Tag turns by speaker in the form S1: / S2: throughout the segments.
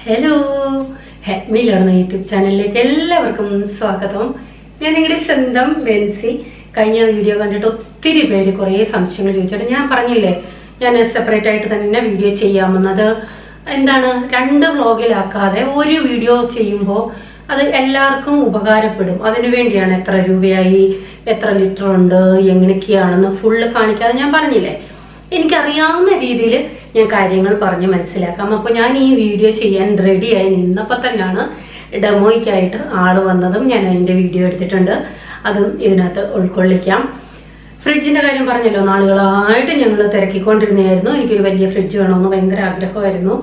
S1: Hello, ഹെൽമിലാണ് YouTube ചാനലിലേക്ക് എല്ലാവർക്കും സ്വാഗതം. ഞാൻ നിങ്ങളുടെ സ്വന്തം ബെൻസി. കഴിഞ്ഞ വീഡിയോ കണ്ടിട്ട് ഒത്തിരി പേര് കുറേ സംശയങ്ങൾ ചോദിച്ചിട്ട് ഞാൻ പറഞ്ഞില്ലേ, ഞാൻ സെപ്പറേറ്റ് ആയിട്ട് തന്നെ വീഡിയോ ചെയ്യാമെന്നത്. എന്താണ്, 2 വ്ളോഗിലാക്കാതെ ഒരു വീഡിയോ ചെയ്യുമ്പോൾ അത് എല്ലാവർക്കും ഉപകാരപ്പെടും. അതിനുവേണ്ടിയാണ് എത്ര രൂപയായി, എത്ര ലിറ്റർ ഉണ്ട്, എങ്ങനെയൊക്കെയാണെന്ന് ഫുള്ള് കാണിക്കാതെ ഞാൻ പറഞ്ഞില്ലേ. എനിക്കറിയാവുന്ന രീതിയിൽ ഞാൻ കാര്യങ്ങൾ പറഞ്ഞ് മനസ്സിലാക്കാം. അപ്പോൾ ഞാൻ ഈ വീഡിയോ ചെയ്യാൻ റെഡിയായി നിന്നപ്പോൾ തന്നെയാണ് ഡെമോയ്ക്കായിട്ട് ആൾ വന്നതും ഞാൻ അതിൻ്റെ വീഡിയോ എടുത്തിട്ടുണ്ട്. അതും ഇതിനകത്ത് ഉൾക്കൊള്ളിക്കാം. ഫ്രിഡ്ജിൻ്റെ കാര്യം പറഞ്ഞല്ലോ, നാളുകളായിട്ട് ഞങ്ങൾ തിരക്കിക്കൊണ്ടിരുന്നതായിരുന്നു. എനിക്കൊരു വലിയ ഫ്രിഡ്ജ് വേണമെന്ന് ഭയങ്കര ആഗ്രഹമായിരുന്നു.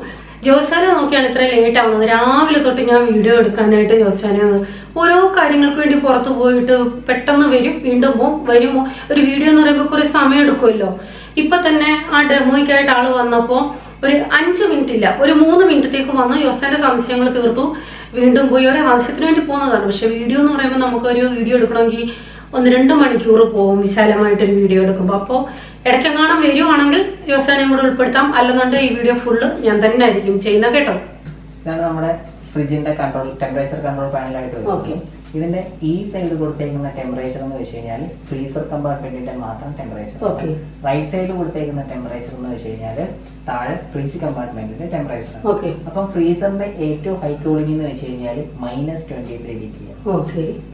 S1: ജോസാനെ നോക്കിയാണ് ഇത്ര ലേറ്റ് ആവുന്നത്. രാവിലെ തൊട്ട് ഞാൻ വീഡിയോ എടുക്കാനായിട്ട് ജോസാനെ ഓരോ കാര്യങ്ങൾക്ക് വേണ്ടി പുറത്തു പോയിട്ട് പെട്ടെന്ന് വരും, വീണ്ടും പോവും, വരുമോ. ഒരു വീഡിയോ എന്ന് പറയുമ്പോൾ കുറേ സമയം എടുക്കുമല്ലോ. ഇപ്പൊ തന്നെ ആ ഡെമോയ്ക്കായിട്ട് ആള് വന്നപ്പോൾ ഒരു 5 മിനിറ്റ് ഇല്ല, ഒരു 3 മിനിറ്റത്തേക്ക് വന്ന് ജോസാന്റെ സംശയങ്ങൾ തീർത്തു, വീണ്ടും പോയി. ഒരു ആവശ്യത്തിന് വേണ്ടി പോകുന്നതാണ്. പക്ഷെ വീഡിയോ എന്ന് പറയുമ്പോൾ നമുക്കൊരു വീഡിയോ എടുക്കണമെങ്കിൽ 1-2 മണിക്കൂർ പോകും വിശാലമായിട്ടൊരു വീഡിയോ എടുക്കുമ്പോൾ. അപ്പോൾ ഇടയ്ക്കെങ്ങാനും വരുവാണെങ്കിൽ ജോസാനെ കൂടെ ഉൾപ്പെടുത്താം. അല്ലെന്നുണ്ടെങ്കിൽ ഈ വീഡിയോ ഫുള്ള് ഞാൻ തന്നെ ആയിരിക്കും ചെയ്യുന്നത് കേട്ടോ.
S2: ഇതാണ് നമ്മുടെ ഫ്രിഡ്ജിന്റെ കൺട്രോൾ, ടെമ്പറേച്ചർ കൺട്രോൾ പാനലായിട്ട് വരും.
S1: ഓക്കെ,
S2: ഇതിന്റെ ഈ സൈഡ് കൊടുത്തേക്കുന്ന ടെമ്പറേച്ചർ എന്ന് വെച്ച് കഴിഞ്ഞാൽ ഫ്രീസർ കമ്പാർട്ട്മെന്റിന്റെ മാത്രം ടെമ്പറേച്ചർ. റൈറ്റ് സൈഡിൽ കൊടുത്തേക്കുന്ന ടെമ്പറേച്ചർ എന്ന് വെച്ച് കഴിഞ്ഞാൽ താഴെ ഫ്രിഡ്ജ് കമ്പാർട്ട്മെന്റിന്റെ ടെമ്പറേച്ചർ. അപ്പം ഫ്രീസറിന്റെ ഏറ്റവും ഹൈ കൂളിംഗ് എന്ന് വെച്ച് കഴിഞ്ഞാൽ -23 ഡിഗ്രി.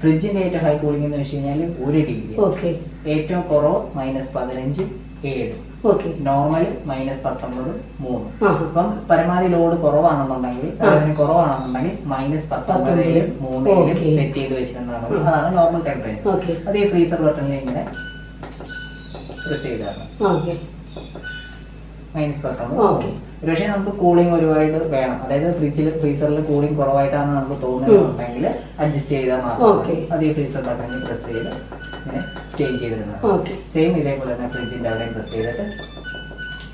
S2: ഫ്രിഡ്ജിന്റെ ഏറ്റവും ഹൈ കൂളിംഗ് എന്ന് വെച്ച് കഴിഞ്ഞാൽ 1 ഡിഗ്രി. ഏറ്റവും കുറവ് -15 7, നോർമൽ -19 3. അപ്പം പരമാവധി ലോഡ് കുറവാണെന്നുണ്ടെങ്കിൽ -19 -3 സെറ്റ് ചെയ്ത് വെച്ചിരുന്നതാണ്. അതാണ് നോർമൽ ടെമ്പറേച്ചർ. അത് ഈ ഫ്രീസർ ബട്ടണിൽ ഇങ്ങനെ പ്രസ് ചെയ്താണ് -19. പക്ഷേ നമുക്ക് കൂളിംഗ് ഒരുപാട് വേണം, അതായത് ഫ്രീസറിൽ കൂളിംഗ് കുറവായിട്ടാണ് നമുക്ക് തോന്നുന്നുണ്ടെങ്കിൽ അഡ്ജസ്റ്റ് ചെയ്താൽ മാത്രം അത് ഈ ഫ്രീസർ ബട്ടണിൽ പ്രസ് ചെയ്ത് ഇങ്ങനെ ചേഞ്ച് ചെയ്തിരുന്നത്. സെയിം ഇതേപോലെ തന്നെ ഫ്രിഡ്ജിന്റെ അവിടെ പ്രസ് ചെയ്തിട്ട്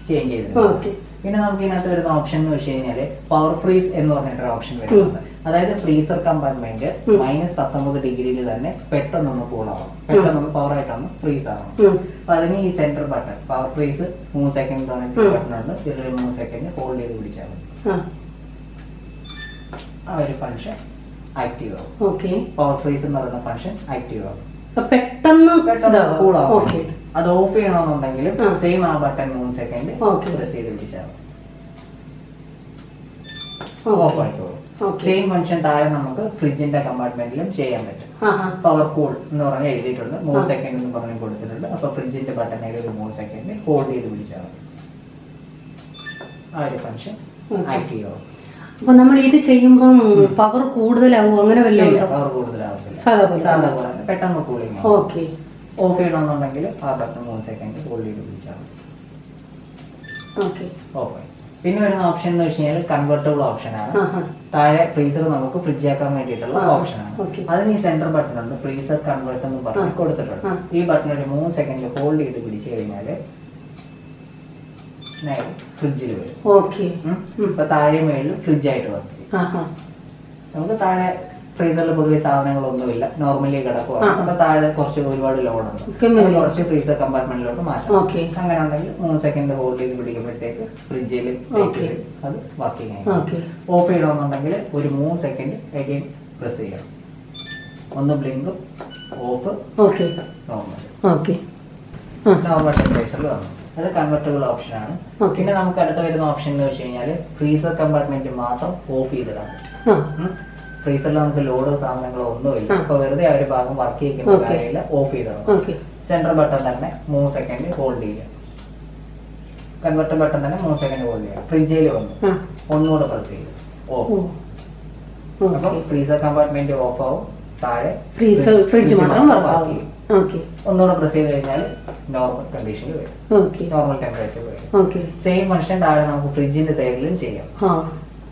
S2: ചേഞ്ച് ചെയ്തിരുന്നത്. പിന്നെ നമുക്ക് ഇതിനകത്ത് വരുന്ന ഓപ്ഷൻ എന്ന് വെച്ച് കഴിഞ്ഞാല് പവർ ഫ്രീസ് എന്ന് പറഞ്ഞിട്ടൊരു ഓപ്ഷൻ വരുന്നുണ്ട്. അതായത് ഫ്രീസർ കമ്പാർട്ട്മെന്റ് -19 ഡിഗ്രിയിൽ തന്നെ പെട്ടെന്നൊന്ന് കൂളാവും, പെട്ടെന്നൊന്ന് പവർ ആയിട്ടൊന്ന് ഫ്രീസ് ആവണം. അപ്പൊ അതിന് ഈ centre button power freeze 3 second button ഉണ്ട്. ഇതിൽ 3 സെക്കൻഡ് ഹോൾഡ് ചെയ്ത് പിടിച്ചാൽ മതി. ആ ഒരു ഫംഗ്ഷൻ ആക്റ്റീവ് ആവും. പവർ ഫ്രീസ് എന്ന് പറയുന്ന ഫംഗ്ഷൻ ആക്റ്റീവ് ആവും, പെട്ടെന്ന് കൂളാവും. അത് ഓഫ് ചെയ്യണമെന്നുണ്ടെങ്കിൽ സെയിം ആ ബട്ടൺ 3 സെക്കൻഡ് പ്രസ് ചെയ്ത് പിടിച്ചാൽ ഓഫ് ആയിക്കോളും. സെയിം ഫംഗ്ഷൻ താഴെ നമുക്ക് ഫ്രിഡ്ജിന്റെ കമ്പാർട്ട്മെന്റിലും ചെയ്യാൻ പറ്റും. പവർ കൂൾ എന്ന് പറഞ്ഞ് എഴുതിയിട്ടുണ്ട്, 3 സെക്കൻഡ് എന്ന് പറഞ്ഞ് കൊടുത്തിട്ടുണ്ട്. അപ്പൊ ഫ്രിഡ്ജിന്റെ ബട്ടണിൽ ഒരു 3 സെക്കൻഡ് ഹോൾഡ് ചെയ്ത് പിടിച്ചാൽ ആ ഒരു ഫംഗ്ഷൻ ആക്റ്റീവ് ആവും.
S1: അപ്പൊ നമ്മൾ ഇത് ചെയ്യുമ്പോൾ പവർ കൂടുതലാവും, അങ്ങനെ വല്ല
S2: പവർ കൂടുതലാവത്തില്ല, പെട്ടെന്ന് കൂളിംഗ്. ഓഫ് ചെയ്യണമെന്നുണ്ടെങ്കിൽ ആ ബട്ടൺ 3 സെക്കൻഡ് ഹോൾഡ് ചെയ്ത് പിടിച്ചാൽ ഓഫ് ആയി. പിന്നെ വരുന്ന ഓപ്ഷൻ എന്ന് വെച്ച് കഴിഞ്ഞാൽ കൺവെർട്ടബിൾ ഓപ്ഷൻ ആണ്. താഴെ ഫ്രീസർ നമുക്ക് ഫ്രിഡ്ജ് ആക്കാൻ വേണ്ടിയിട്ടുള്ള ഓപ്ഷൻ ആണ്. അതിന് ഈ സെന്റർ ബട്ടൺ ഉണ്ട്, ഫ്രീസർ കൺവേർട്ട് എന്ന് പറഞ്ഞ് കൊടുത്തിട്ടുണ്ട്. ഈ ബട്ടൺ ഒരു 3 സെക്കൻഡ് ഹോൾഡ് ചെയ്ത് പിടിച്ചു കഴിഞ്ഞാല് ഫ്രിഡ്ജിൽ വരും. അപ്പൊ താഴെ മേളിൽ ഫ്രിഡ്ജ് ആയിട്ട് വർക്ക്. നമുക്ക് താഴെ ഫ്രീസറിൽ പൊതുവെ സാധനങ്ങളൊന്നുമില്ല, നോർമലി കിടക്കുവാണ്. അപ്പൊ താഴെ ഒരുപാട് ലോഡുണ്ട്, കുറച്ച് ഫ്രീസർ കമ്പാർട്ട്മെന്റിലോട്ട് മാറ്റാം. അങ്ങനെ ഉണ്ടെങ്കിൽ 3 സെക്കൻഡ് ഹോൾഡ് ചെയ്ത് പിടിക്കുമ്പോഴത്തേക്ക് ഫ്രിഡ്ജിൽ അത് വർക്കിംഗ് ആയി. ഓഫ് ചെയ്യണമെന്നുണ്ടെങ്കിൽ ഒരു 3 സെക്കൻഡ് അഗൈൻ പ്രസ് ചെയ്യണം. ഒന്ന് ബ്ലിങ്കും ഓഫ്, നോർമൽ ടെമ്പറേച്ചറിൽ വന്നു. അത് കൺവെർട്ടബിൾ ഓപ്ഷൻ ആണ്. പിന്നെ നമുക്ക് അടുത്ത വരുന്ന ഓപ്ഷൻ എന്ന് വെച്ച് കഴിഞ്ഞാൽ ഫ്രീസർ കമ്പാർട്ട്മെന്റ് മാത്രം ഓഫ് ചെയ്തിടാൻ പറ്റും. ഫ്രീസറിൽ നമുക്ക് ലോഡോ സാധനങ്ങളോ ഒന്നുമില്ല, അപ്പൊ വെറുതെ ആ ഒരു ഭാഗം വർക്ക് ചെയ്യുന്ന കാര്യമില്ല, ഓഫ് ചെയ്തിടണം. സെന്റർ ബട്ടൺ തന്നെ 3 സെക്കൻഡ് ഹോൾഡ് ചെയ്യുക, കൺവെർട്ടർ ബട്ടൺ തന്നെ 3 സെക്കൻഡ് ഹോൾഡ് ചെയ്യുക. ഫ്രിഡ്ജിൽ വന്നു ഒന്നുകൂടെ പ്രസ് ചെയ്ത് ഓഫ്. അപ്പൊ ഫ്രീസർ കമ്പാർട്ട്മെന്റ് ഓഫ് ആവും, താഴെ ഫ്രിഡ്ജ് മാത്രം വർക്ക് ചെയ്യും. ഒന്നുകൂടെ പ്രസ് ചെയ്ത് കഴിഞ്ഞാൽ നോർമൽ കണ്ടീഷനിൽ വരും, നോർമൽ ടെമ്പറേച്ചർ വരും. സെയിം ഫംഗ്ഷൻ താഴെ നമുക്ക് ഫ്രിഡ്ജിന്റെ സൈഡിലും ചെയ്യാം.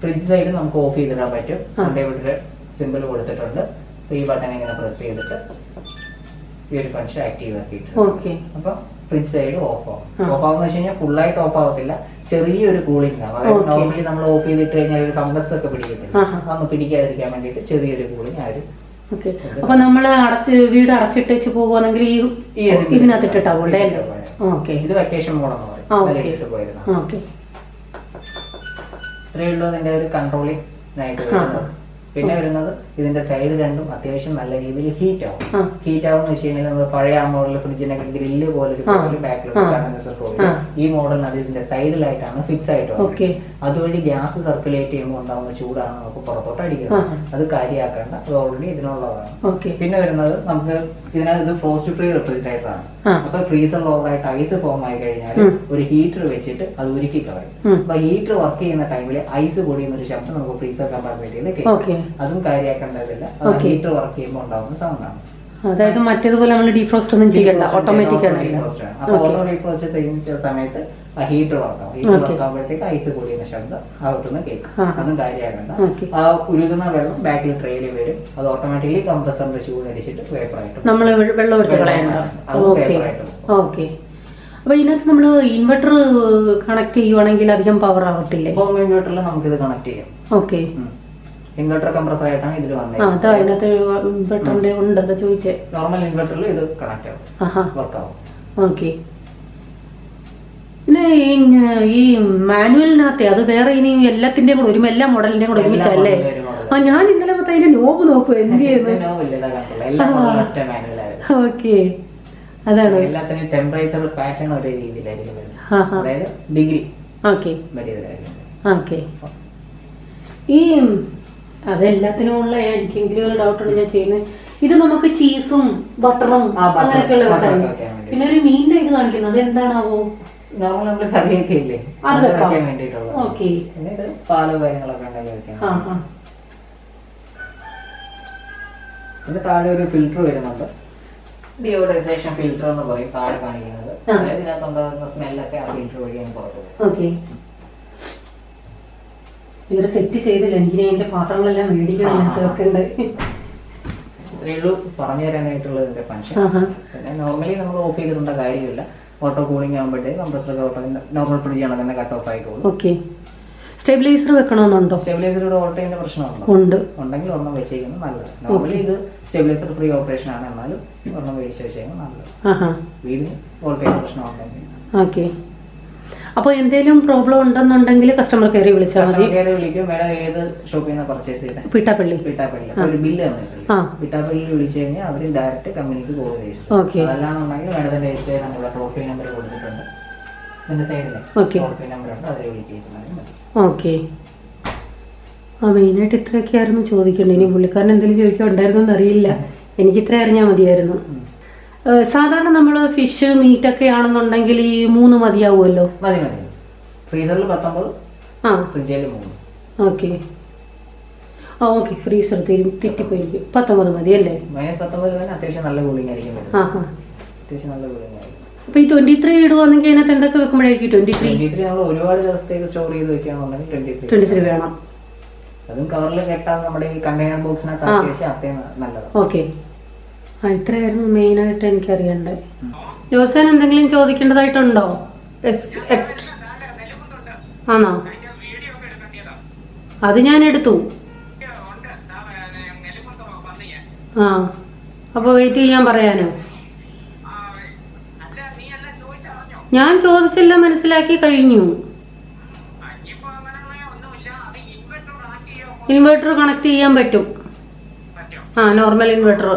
S2: ഫ്രിഡ്ജ് സൈഡ് നമുക്ക് ഓഫ് ചെയ്തിടാൻ പറ്റും. അതിന്റെ ഇവിടെ സിമ്പിൾ കൊടുത്തിട്ടുണ്ട്. ഈ ബട്ടൺ ഇങ്ങനെ പ്രസ് ചെയ്തിട്ട് ഈ ഒരു ഫംഗ്ഷൻ ആക്റ്റീവ് ആക്കിയിട്ടുണ്ട്. അപ്പൊ ഫ്രിഡ്ജ് സൈഡ് ഓഫ് ആവും. ഓഫ് ആവുന്ന വെച്ച് കഴിഞ്ഞാൽ ഫുൾ ആയിട്ട് ഓഫ് ആവത്തില്ല, ചെറിയൊരു കൂളിംഗ് ആണ്. അതായത് നോർമലി നമ്മൾ ഓഫ് ചെയ്തിട്ട് കഴിഞ്ഞാൽ ഒരു ഫംഗസ് ഒക്കെ പിടിക്കത്തില്ല, അതൊന്ന് പിടിക്കാതിരിക്കാൻ വേണ്ടിയിട്ട് ചെറിയൊരു കൂളിംഗ് ആ ഒരു.
S1: അപ്പൊ നമ്മള് വീട് അടച്ചിട്ടേച്ച് പോകുവാണെങ്കിൽ ഇതിനകത്ത് ഇട്ടിട്ടാവൂല്ലേ?
S2: ഇത് വെക്കേഷൻ മോഡെന്ന് പറയും. ഇത്രയേ ഉള്ളൂ അതിന്റെ ഒരു കൺട്രോളിംഗ് ആയിട്ട് വരുന്നത്. പിന്നെ വരുന്നത് ഇതിന്റെ സൈഡ് രണ്ടും അത്യാവശ്യം നല്ല രീതിയിൽ ഹീറ്റ് ആവും. ഹീറ്റ് ആവുന്ന വെച്ച് കഴിഞ്ഞാൽ നമ്മൾ പഴയ ആ മോഡൽ ഫ്രിഡ്ജിനൊക്കെ ഗ്രില്ല് പോലെ ബാക്കിലോട്ട് ഈ മോഡലിന് അത് ഇതിന്റെ സൈഡിലായിട്ടാണ് ഫിക്സ് ആയിട്ട് വരുന്നത്. അതുവഴി ഗ്യാസ് സർക്കുലേറ്റ് ചെയ്യുമ്പോൾ ഉണ്ടാവുന്ന ചൂടാണ് നമുക്ക് പുറത്തോട്ട് അടിക്കുന്നത്. അത് കാര്യമാക്കേണ്ട, അത് ഓൾറെഡി ഇതിനുള്ളതാണ്. പിന്നെ വരുന്നത് നമുക്ക് ഇതിനകത്ത് ഫ്രോസ്റ്റ് ഫ്രീ റെഫ്രിജറേറ്റർ ആണ്. അപ്പൊ ഫ്രീസറിൽ ഓവറായിട്ട് ഐസ് ഫോം ആയി കഴിഞ്ഞാൽ ഒരു ഹീറ്റർ വെച്ചിട്ട് അത് ഉരുക്കി കളയും. അപ്പൊ ഹീറ്റർ വർക്ക് ചെയ്യുന്ന ടൈമിൽ ഐസ് പൊടിയുന്ന ഒരു ശബ്ദം നമുക്ക് ഫ്രീസർ കമ്പാർട്ട്മെന്റിൽ കേൾക്കും. അതും കാര്യമാക്കേണ്ടതില്ല, ഹീറ്റർ വർക്ക് ചെയ്യുമ്പോൾ ഉണ്ടാവുന്ന സൗണ്ടാണ്.
S1: അതായത് മറ്റേതുപോലെ നമ്മൾ ഡീഫ്രോസ്റ്റ് ഒന്നും ചെയ്യണ്ട, ഓട്ടോമാറ്റിക് ആണ്.
S2: അപ്പൊ ഓട്ടോ ഡീഫ്രോസ്റ്റ് ചെയ്യുന്ന സമയത്ത് ആ ഹീറ്റർ വർക്കാവും. ഹീറ്റർ വർക്കാകുമ്പോഴത്തേക്ക് ഐസ് പൊടിയുന്ന ശബ്ദം അകത്തുനിന്ന് കേൾക്കും. അതും കാര്യമാക്കണ്ട. ആ ഉരുകുന്ന വെള്ളം ബാക്കിൽ ട്രെയിൽ വരും. അത് ഓട്ടോമാറ്റിക്കലി കംപ്രസറിന്റെ ചൂടടിച്ചിട്ട് വേപ്പറായിട്ട്
S1: നമ്മൾ വെള്ളം എടുത്ത് കളയണ്ട. ഓക്കെ. അപ്പൊ ഇതിനകത്ത് നമ്മൾ ഇൻവെർട്ടർ കണക്ട് ചെയ്യുവാണെങ്കിൽ അധികം പവർ ആവത്തില്ലേ?
S2: ഹോം ഇൻവെർട്ടറിൽ നമുക്കിത് കണക്ട് ചെയ്യാം.
S1: ഓക്കെ.
S2: ഇൻവെർട്ടർ കംപ്രസർ ആയിട്ടാണ് ഇതിൽ വന്നത്.
S1: ഇൻവെർട്ടറിന്റെ ഉണ്ടെന്ന് ചോദിച്ചേ.
S2: നോർമൽ ഇൻവെർട്ടറിൽ ഇത് കണക്ട് ആവും, വർക്കാവും.
S1: ഓക്കെ. പിന്നെ ഈ മാനുവലിനകത്തെ അത് വേറെ ഇനി എല്ലാത്തിന്റെയും കൂടെ എല്ലാ മോഡലിന്റെയും കൂടെ ഒരുമിച്ചല്ലേ? ഞാൻ ഇന്നലെ മൊത്തം അതിന്റെ നോബ് നോക്കും എന്ത് ചെയ്യുന്നു. ഓക്കെ, അതാണ്.
S2: എല്ലാത്തിനും ടെമ്പറേച്ചർ പാറ്റേൺ ഒരേ രീതിയിലായിരിക്കും വരുന്നത്, അതായത് ഡിഗ്രി.
S1: Okay okay. ഈ അതെല്ലാത്തിനും ഉള്ള എനിക്കെങ്കിലും ഒരു ഡൗട്ട് ഉണ്ട് ഞാൻ ചെയ്യുന്നത്. ഇത് നമുക്ക് ചീസും ബട്ടറും അങ്ങനെയൊക്കെ ഉള്ള പിന്നെ ഒരു മീനിന്റെ ഇത് കാണിക്കുന്നത് എന്താണാവോ?
S2: നോർമൽ നമ്മള് കറിയൊക്കെ ഇല്ലേ, അത് വെക്കാൻ വേണ്ടിട്ടുള്ള.
S1: ഓക്കെ.
S2: ഇത് പാലോ കാര്യങ്ങളൊക്കെ ഉണ്ടാക്കി വെക്കാം. പിന്നെ താഴെ ഒരു ഫിൽറ്റർ വരുന്നുണ്ട്, ഡിയോഡൈസേഷൻ ഫിൽറ്റർ എന്ന് പറയും താഴെ കാണിക്കുന്നത്. അതായത് ഇതിനകത്തുണ്ടാകുന്ന സ്മെല്ലൊക്കെ ആ ഫിൽറ്റർ വഴിയാണ് പുറത്തു പോകുന്നത്.
S1: ഓക്കെ. ഇവര് സെറ്റ് ചെയ്തില്ല, എനിക്ക് അതിന്റെ പാത്രങ്ങളെല്ലാം മേടിക്കണം.
S2: ഇത്രയേ ഉള്ളൂ പറഞ്ഞു തരാനായിട്ടുള്ള ഇതിന്റെ ഫംഗ്ഷൻ. പിന്നെ നോർമലി നമ്മൾ ഓഫ് ചെയ്തിട്ടുണ്ട കാര്യമില്ല. ഓട്ടോ കൂളിംഗ് ആകുമ്പോഴത്തേക്ക് കംപ്രസറൊക്കെ ഓട്ടോ നോർമൽ ഫ്രിഡ്ജ് ആണ് തന്നെ കട്ട് ഓഫ് ആയിക്കോളും.
S1: ഓക്കെ. സ്റ്റെബിലൈസർ വെക്കണമെന്നുണ്ടോ?
S2: സ്റ്റെബിലൈസറുടെ ഓട്ടോന്റെ പ്രശ്നമുണ്ടോ? ഉണ്ടെങ്കിൽ ഒരെണ്ണം വെച്ചേക്കുന്നത് നല്ലത്. നോർമലി ഇത് സ്റ്റെബിലൈസർ ഫ്രീ ഓപ്പറേഷൻ ആണ്, എന്നാലും ഒരെണ്ണം മേടിച്ച് വെച്ചേക്കുന്നത് നല്ലത്. വീടിന് വോൾട്ടേജ് പ്രശ്നം ഉണ്ടെങ്കിൽ.
S1: ഓക്കെ. അപ്പൊ എന്തെങ്കിലും പ്രോബ്ലം ഉണ്ടെന്നുണ്ടെങ്കിൽ കസ്റ്റമർ കെയറിൽ വിളിച്ചാൽ മതി.
S2: വിളിക്കും. മേഡം ഏത് ഷോപ്പിൽ നിന്ന് പർച്ചേസ് ചെയ്തത്?
S1: പിട്ടാപ്പള്ളി.
S2: ഒരു ബില്ല് തന്നിട്ടില്ല, പിട്ടാപ്പള്ളിയിൽ വിളിച്ചു കഴിഞ്ഞാൽ അവർ ഡയറക്റ്റ് കമ്പനിക്ക് കോൾ രജിസ്റ്റർ. അതല്ലാന്നുണ്ടെങ്കിൽ മേഡത്തിന്റെ രജിസ്റ്റർ ചെയ്ത് നമ്മുടെ ടോൾ ഫ്രീ നമ്പർ കൊടുത്തിട്ടുണ്ട് ഇതിന്റെ സൈഡില്. ടോൾ ഫ്രീ നമ്പർ ഉണ്ട്, അവരെ വിളിക്കുന്നത്.
S1: ഓക്കെ. മെയിനായിട്ട് ഇത്രയൊക്കെയായിരുന്നു ചോദിക്കേണ്ടത്. ഇനി പുള്ളിക്കാരൻ എന്തെങ്കിലും ചോദിക്കാൻ ഉണ്ടായിരുന്നോന്ന് അറിയില്ല, എനിക്ക് ഇത്ര അറിഞ്ഞാൽ മതിയായിരുന്നു. സാധാരണ നമ്മള് ഫിഷ് മീറ്റ് ഒക്കെ ആണെന്നുണ്ടെങ്കിൽ ഈ 3 മതിയാവുമല്ലോ?
S2: മതി. ഫ്രീസറിൽ 19, ഫ്രിഡ്ജിൽ 3.
S1: ഓക്കെ. ഓക്കെ. ഫ്രീസർ തെറ്റിപ്പോയിരിക്കും. 19 മതി അല്ലേ?
S2: -19 അത്യാവശ്യം നല്ല കൂളിംഗ് ആയിരിക്കും. അത്യാവശ്യം നല്ല കൂളിംഗ് ആയിരിക്കും.
S1: അപ്പൊ ഈ 23 ഇടുവാണെങ്കിൽ അതിനകത്ത് എന്തൊക്കെ വെക്കുമ്പോഴായിരിക്കും?
S2: 23 നമ്മൾ ഒരുപാട് ദിവസത്തേക്ക് സ്റ്റോർ ചെയ്ത് വെക്കുകയാണെന്നുണ്ടെങ്കിൽ 23 വേണം. അതും കവറിൽ കെട്ടാൻ നമ്മുടെ ഈ കണ്ടെയ്നർ ബോക്സിനകത്ത് അത്യാവശ്യം അത്രയും നല്ലതാണ്.
S1: ഓക്കെ. ഇത്രയായിരുന്നു മെയിനായിട്ട് എനിക്കറിയണ്ടേ. ജോസൻ എന്തെങ്കിലും ചോദിക്കേണ്ടതായിട്ടുണ്ടോ? ആണോ? അത് ഞാൻ എടുത്തു. അപ്പൊ വെയിറ്റ് ചെയ്യാൻ പറയാനോ? ഞാൻ ചോദിച്ചില്ല, മനസ്സിലാക്കി കഴിഞ്ഞു. ഇൻവെർട്ടർ കണക്ട് ചെയ്യാൻ പറ്റും. Normal inverter.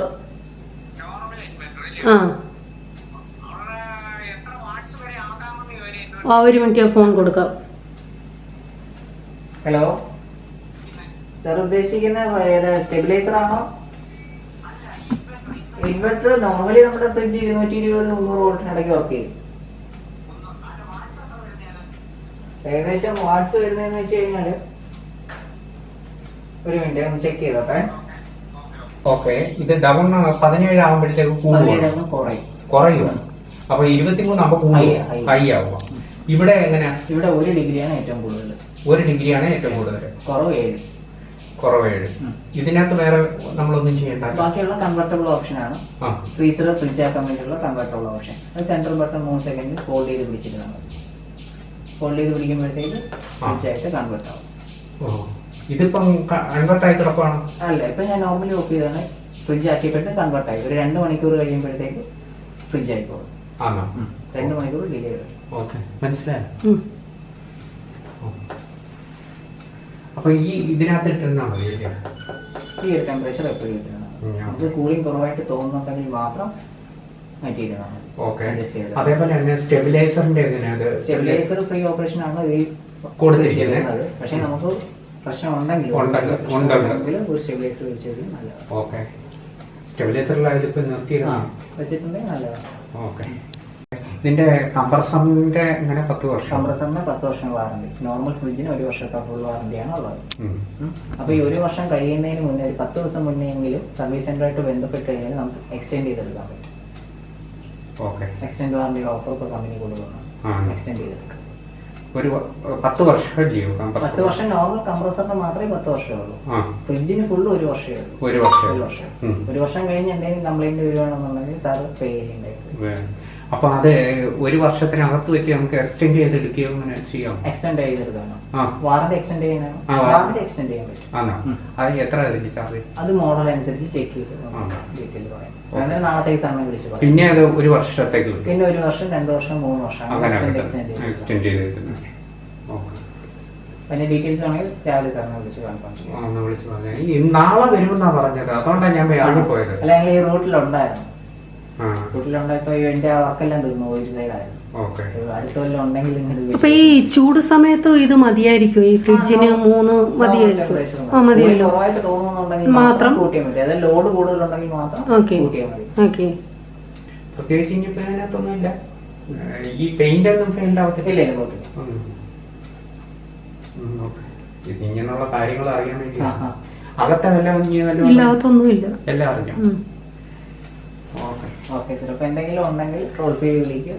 S1: ഒരു മിനിറ്റ് ഫോൺ കൊടുക്കാം.
S2: ഹലോ സാർ, ഉദ്ദേശിക്കുന്ന സ്റ്റെബിലൈസർ ആണോ? ഇൻവെർട്ടർ നോർമലി നമ്മുടെ ഫ്രിഡ്ജ് 220-300 വോൾട്ടിനിടയ്ക്ക് വർക്ക് ചെയ്യും. ഏകദേശം വാട്ട്സ് വരുന്നതെന്ന് വെച്ച് കഴിഞ്ഞാല് ഒരു മിനിറ്റ് ഒന്ന് ചെക്ക് ചെയ്തോട്ടെ.
S3: ഓക്കെ. ഇത് 17 ആകുമ്പോഴത്തേക്ക് കുറയുക. അപ്പൊ 23 ആകുമ്പോൾ ഹൈ ആവുക. ഇവിടെ എങ്ങനെയാ?
S2: ഇവിടെ 1 ഡിഗ്രിയാണ് ഏറ്റവും കൂടുതൽ.
S3: 1 ഡിഗ്രിയാണ് ഏറ്റവും കൂടുതൽ. കുറവ് 7. ഇതിനകത്ത് വേറെ നമ്മളൊന്നും ചെയ്യണ്ട.
S2: ബാക്കിയുള്ള കൺവെർട്ടബിൾ ഓപ്ഷൻ ആണ്. ഫ്രീസർ ഫ്രിഡ്ജ് ആക്കാൻ വേണ്ടിയുള്ള കൺവെർട്ടബിൾ ഓപ്ഷൻ. അത് സെൻട്രൽ ബട്ടൺ 3 സെക്കൻഡ് ഹോൾഡ് ചെയ്ത് പിടിച്ചിട്ട് ഹോൾഡ് ചെയ്ത് പിടിക്കുമ്പോഴത്തേക്ക് ഫ്രിഡ്ജായിട്ട് കൺവെർട്ട് ആവും.
S3: ഇതിപ്പം കൺവെർട്ട് ആയി കിടക്കുകയാണ്?
S2: അല്ല, ഇപ്പൊ ഞാൻ നോർമലി ഓഫ് ചെയ്താണ് ഫ്രിഡ്ജ് ആക്കിയപ്പോഴത്തേക്ക് കൺവെർട്ട് ആയി. ഒരു 2 മണിക്കൂർ കഴിയുമ്പോഴത്തേക്ക് ഫ്രിഡ്ജ് ആയിക്കോളും. 2 മണിക്കൂർ ഡിലേ വരും.
S3: മനസ്സിലായോ? അപ്പൊ ഇതിനകത്ത് ഇട്ടിരുന്നാ മതി അല്ലേ?
S2: ഈ ഒരു ടെമ്പറേച്ചർ എപ്പോഴും ഇട്ടിരുന്നത്. നമുക്ക് കൂളിംഗ് കുറവായിട്ട് തോന്നുന്നുണ്ടെങ്കിൽ മാത്രം മാറ്റിയിരുന്നാണ്.
S3: ഓക്കെ. അതേപോലെ തന്നെ സ്റ്റെബിലൈസറിന്റെ എങ്ങനെയാണ്?
S2: സ്റ്റെബിലൈസർ ഫ്രീ ഓപ്പറേഷൻ ആണ് ഇത്
S3: കൊടുത്തിരിക്കുന്നത്.
S2: പക്ഷെ നമുക്ക് പ്രശ്നം ഉണ്ടെങ്കിൽ ഒരു സ്റ്റെബിലൈസർ വെച്ചാൽ നല്ലതാണ്.
S3: ഓക്കെ. സ്റ്റെബിലൈസറിലായിട്ട് ഇപ്പൊ
S2: വെച്ചിട്ടുണ്ടെങ്കിൽ നല്ലതാണ്.
S3: ഓക്കെ. ഇതിന്റെ കംപ്രസറിന്റെ എങ്ങനെ 10 വർഷം?
S2: കംപ്രസറിന് 10 വർഷം വാറണ്ടി. നോർമൽ ഫ്രിഡ്ജിന് 1 വർഷത്തെ ഫുൾ വാറണ്ടിയാണ് ഉള്ളത്. അപ്പൊ ഈ 1 വർഷം കഴിയുന്നതിന് മുന്നേ ഒരു 10 ദിവസം മുന്നേ എങ്കിലും സർവീസ് സെന്ററായിട്ട് ബന്ധപ്പെട്ട് കഴിഞ്ഞാൽ നമുക്ക് എക്സ്റ്റെൻഡ് ചെയ്തെടുക്കാൻ പറ്റും.
S3: ഓക്കെ.
S2: എക്സ്റ്റെൻഡ് വാറണ്ടി ഓഫർ ഇപ്പോൾ കമ്പനി കൊടുക്കണം. എക്സ്റ്റെൻഡ് ചെയ്തെടുക്കാം.
S3: ഒരു 10 വർഷം
S2: 10 വർഷം നോർമൽ കംപ്രസറിന് മാത്രമേ 10 വർഷമേ ഉള്ളൂ. ഫ്രിഡ്ജിന് ഫുള്ള് 1 വർഷമേ ഉള്ളൂ. 1 വർഷം കഴിഞ്ഞ് എന്തെങ്കിലും കംപ്ലൈന്റ് വരുവാണെന്നുണ്ടെങ്കിൽ സാർ പേ ചെയ്യേണ്ടത്.
S3: അപ്പൊ അത് 1 വർഷത്തിനകത്ത് വെച്ച് നമുക്ക് എക്സ്റ്റെൻഡ് ചെയ്തെടുക്കുകയോ അങ്ങനെ ചെയ്യാം?
S2: എക്സ്റ്റെൻഡ് ചെയ്തെടുക്കാനോ? വാറണ്ടി എക്സ്റ്റെൻഡ് ചെയ്യാനോ? വാറണ്ടി എക്സ്റ്റെൻഡ് ചെയ്യാൻ പറ്റും.
S3: അത് എത്ര ചാർജ്?
S2: അത് മോഡൽ അനുസരിച്ച് ചെക്ക് ചെയ്ത് ഡീറ്റെയിൽ പറയാം. അങ്ങനെ നാളത്തെ സാറിനെ വിളിച്ച് പറയാം.
S3: പിന്നെ അത് 1 വർഷത്തേക്ക്?
S2: പിന്നെ 1 വർഷം, 2 വർഷം, 3 വർഷം
S3: എക്സ്റ്റെൻഡ് ചെയ്ത്.
S2: പിന്നെ ഡീറ്റെയിൽസ് ആണെങ്കിൽ രാവിലെ സാറിനെ വിളിച്ച് കൺഫേം.
S3: നാളെ വരുമെന്നാ പറഞ്ഞത്, അതുകൊണ്ടാണ് ഞാൻ പോയത്.
S2: അല്ല, ഞങ്ങൾ ഈ റൂട്ടിലുണ്ടായിരുന്നു. റൂട്ടിലുണ്ടായപ്പോ എന്റെ വർക്കെല്ലാം തീർന്നു. ഒരു സൈഡായിരുന്നു. അടുത്ത കൊല്ലം ഉണ്ടെങ്കിൽ
S1: ഇപ്പൊ ഈ ചൂട് സമയത്തും ഇത് മതിയായിരിക്കും? ഈ ഫ്രിഡ്ജിന് 3 മതിയായിരിക്കും? മതിയല്ലോ.
S2: കുറവായിട്ട് തോന്നുന്നുണ്ടെങ്കിൽ മാത്രം കൂട്ടിയാൽ മതി. അതായത് ലോഡ് കൂടുതലുണ്ടെങ്കിൽ മാത്രം കൂട്ടിയാൽ മതി.
S1: ഓക്കെ.
S3: പ്രത്യേകിച്ച് ഇനി അതിനകത്തൊന്നുമില്ല. ഈ പെയിന്റ് ഒന്നും ഫെയിൽഡ് ആവത്തില്ല? ഇങ്ങനെയുള്ള കാര്യങ്ങൾ അറിയാൻ വേണ്ടി അകത്തെ
S1: വല്ലതൊന്നുമില്ല,
S3: എല്ലാം അറിഞ്ഞു.
S2: ഓക്കെ. ചിലപ്പോ എന്തെങ്കിലും ഉണ്ടെങ്കിൽ ടോൾ ഫ്രീ വിളിക്കും,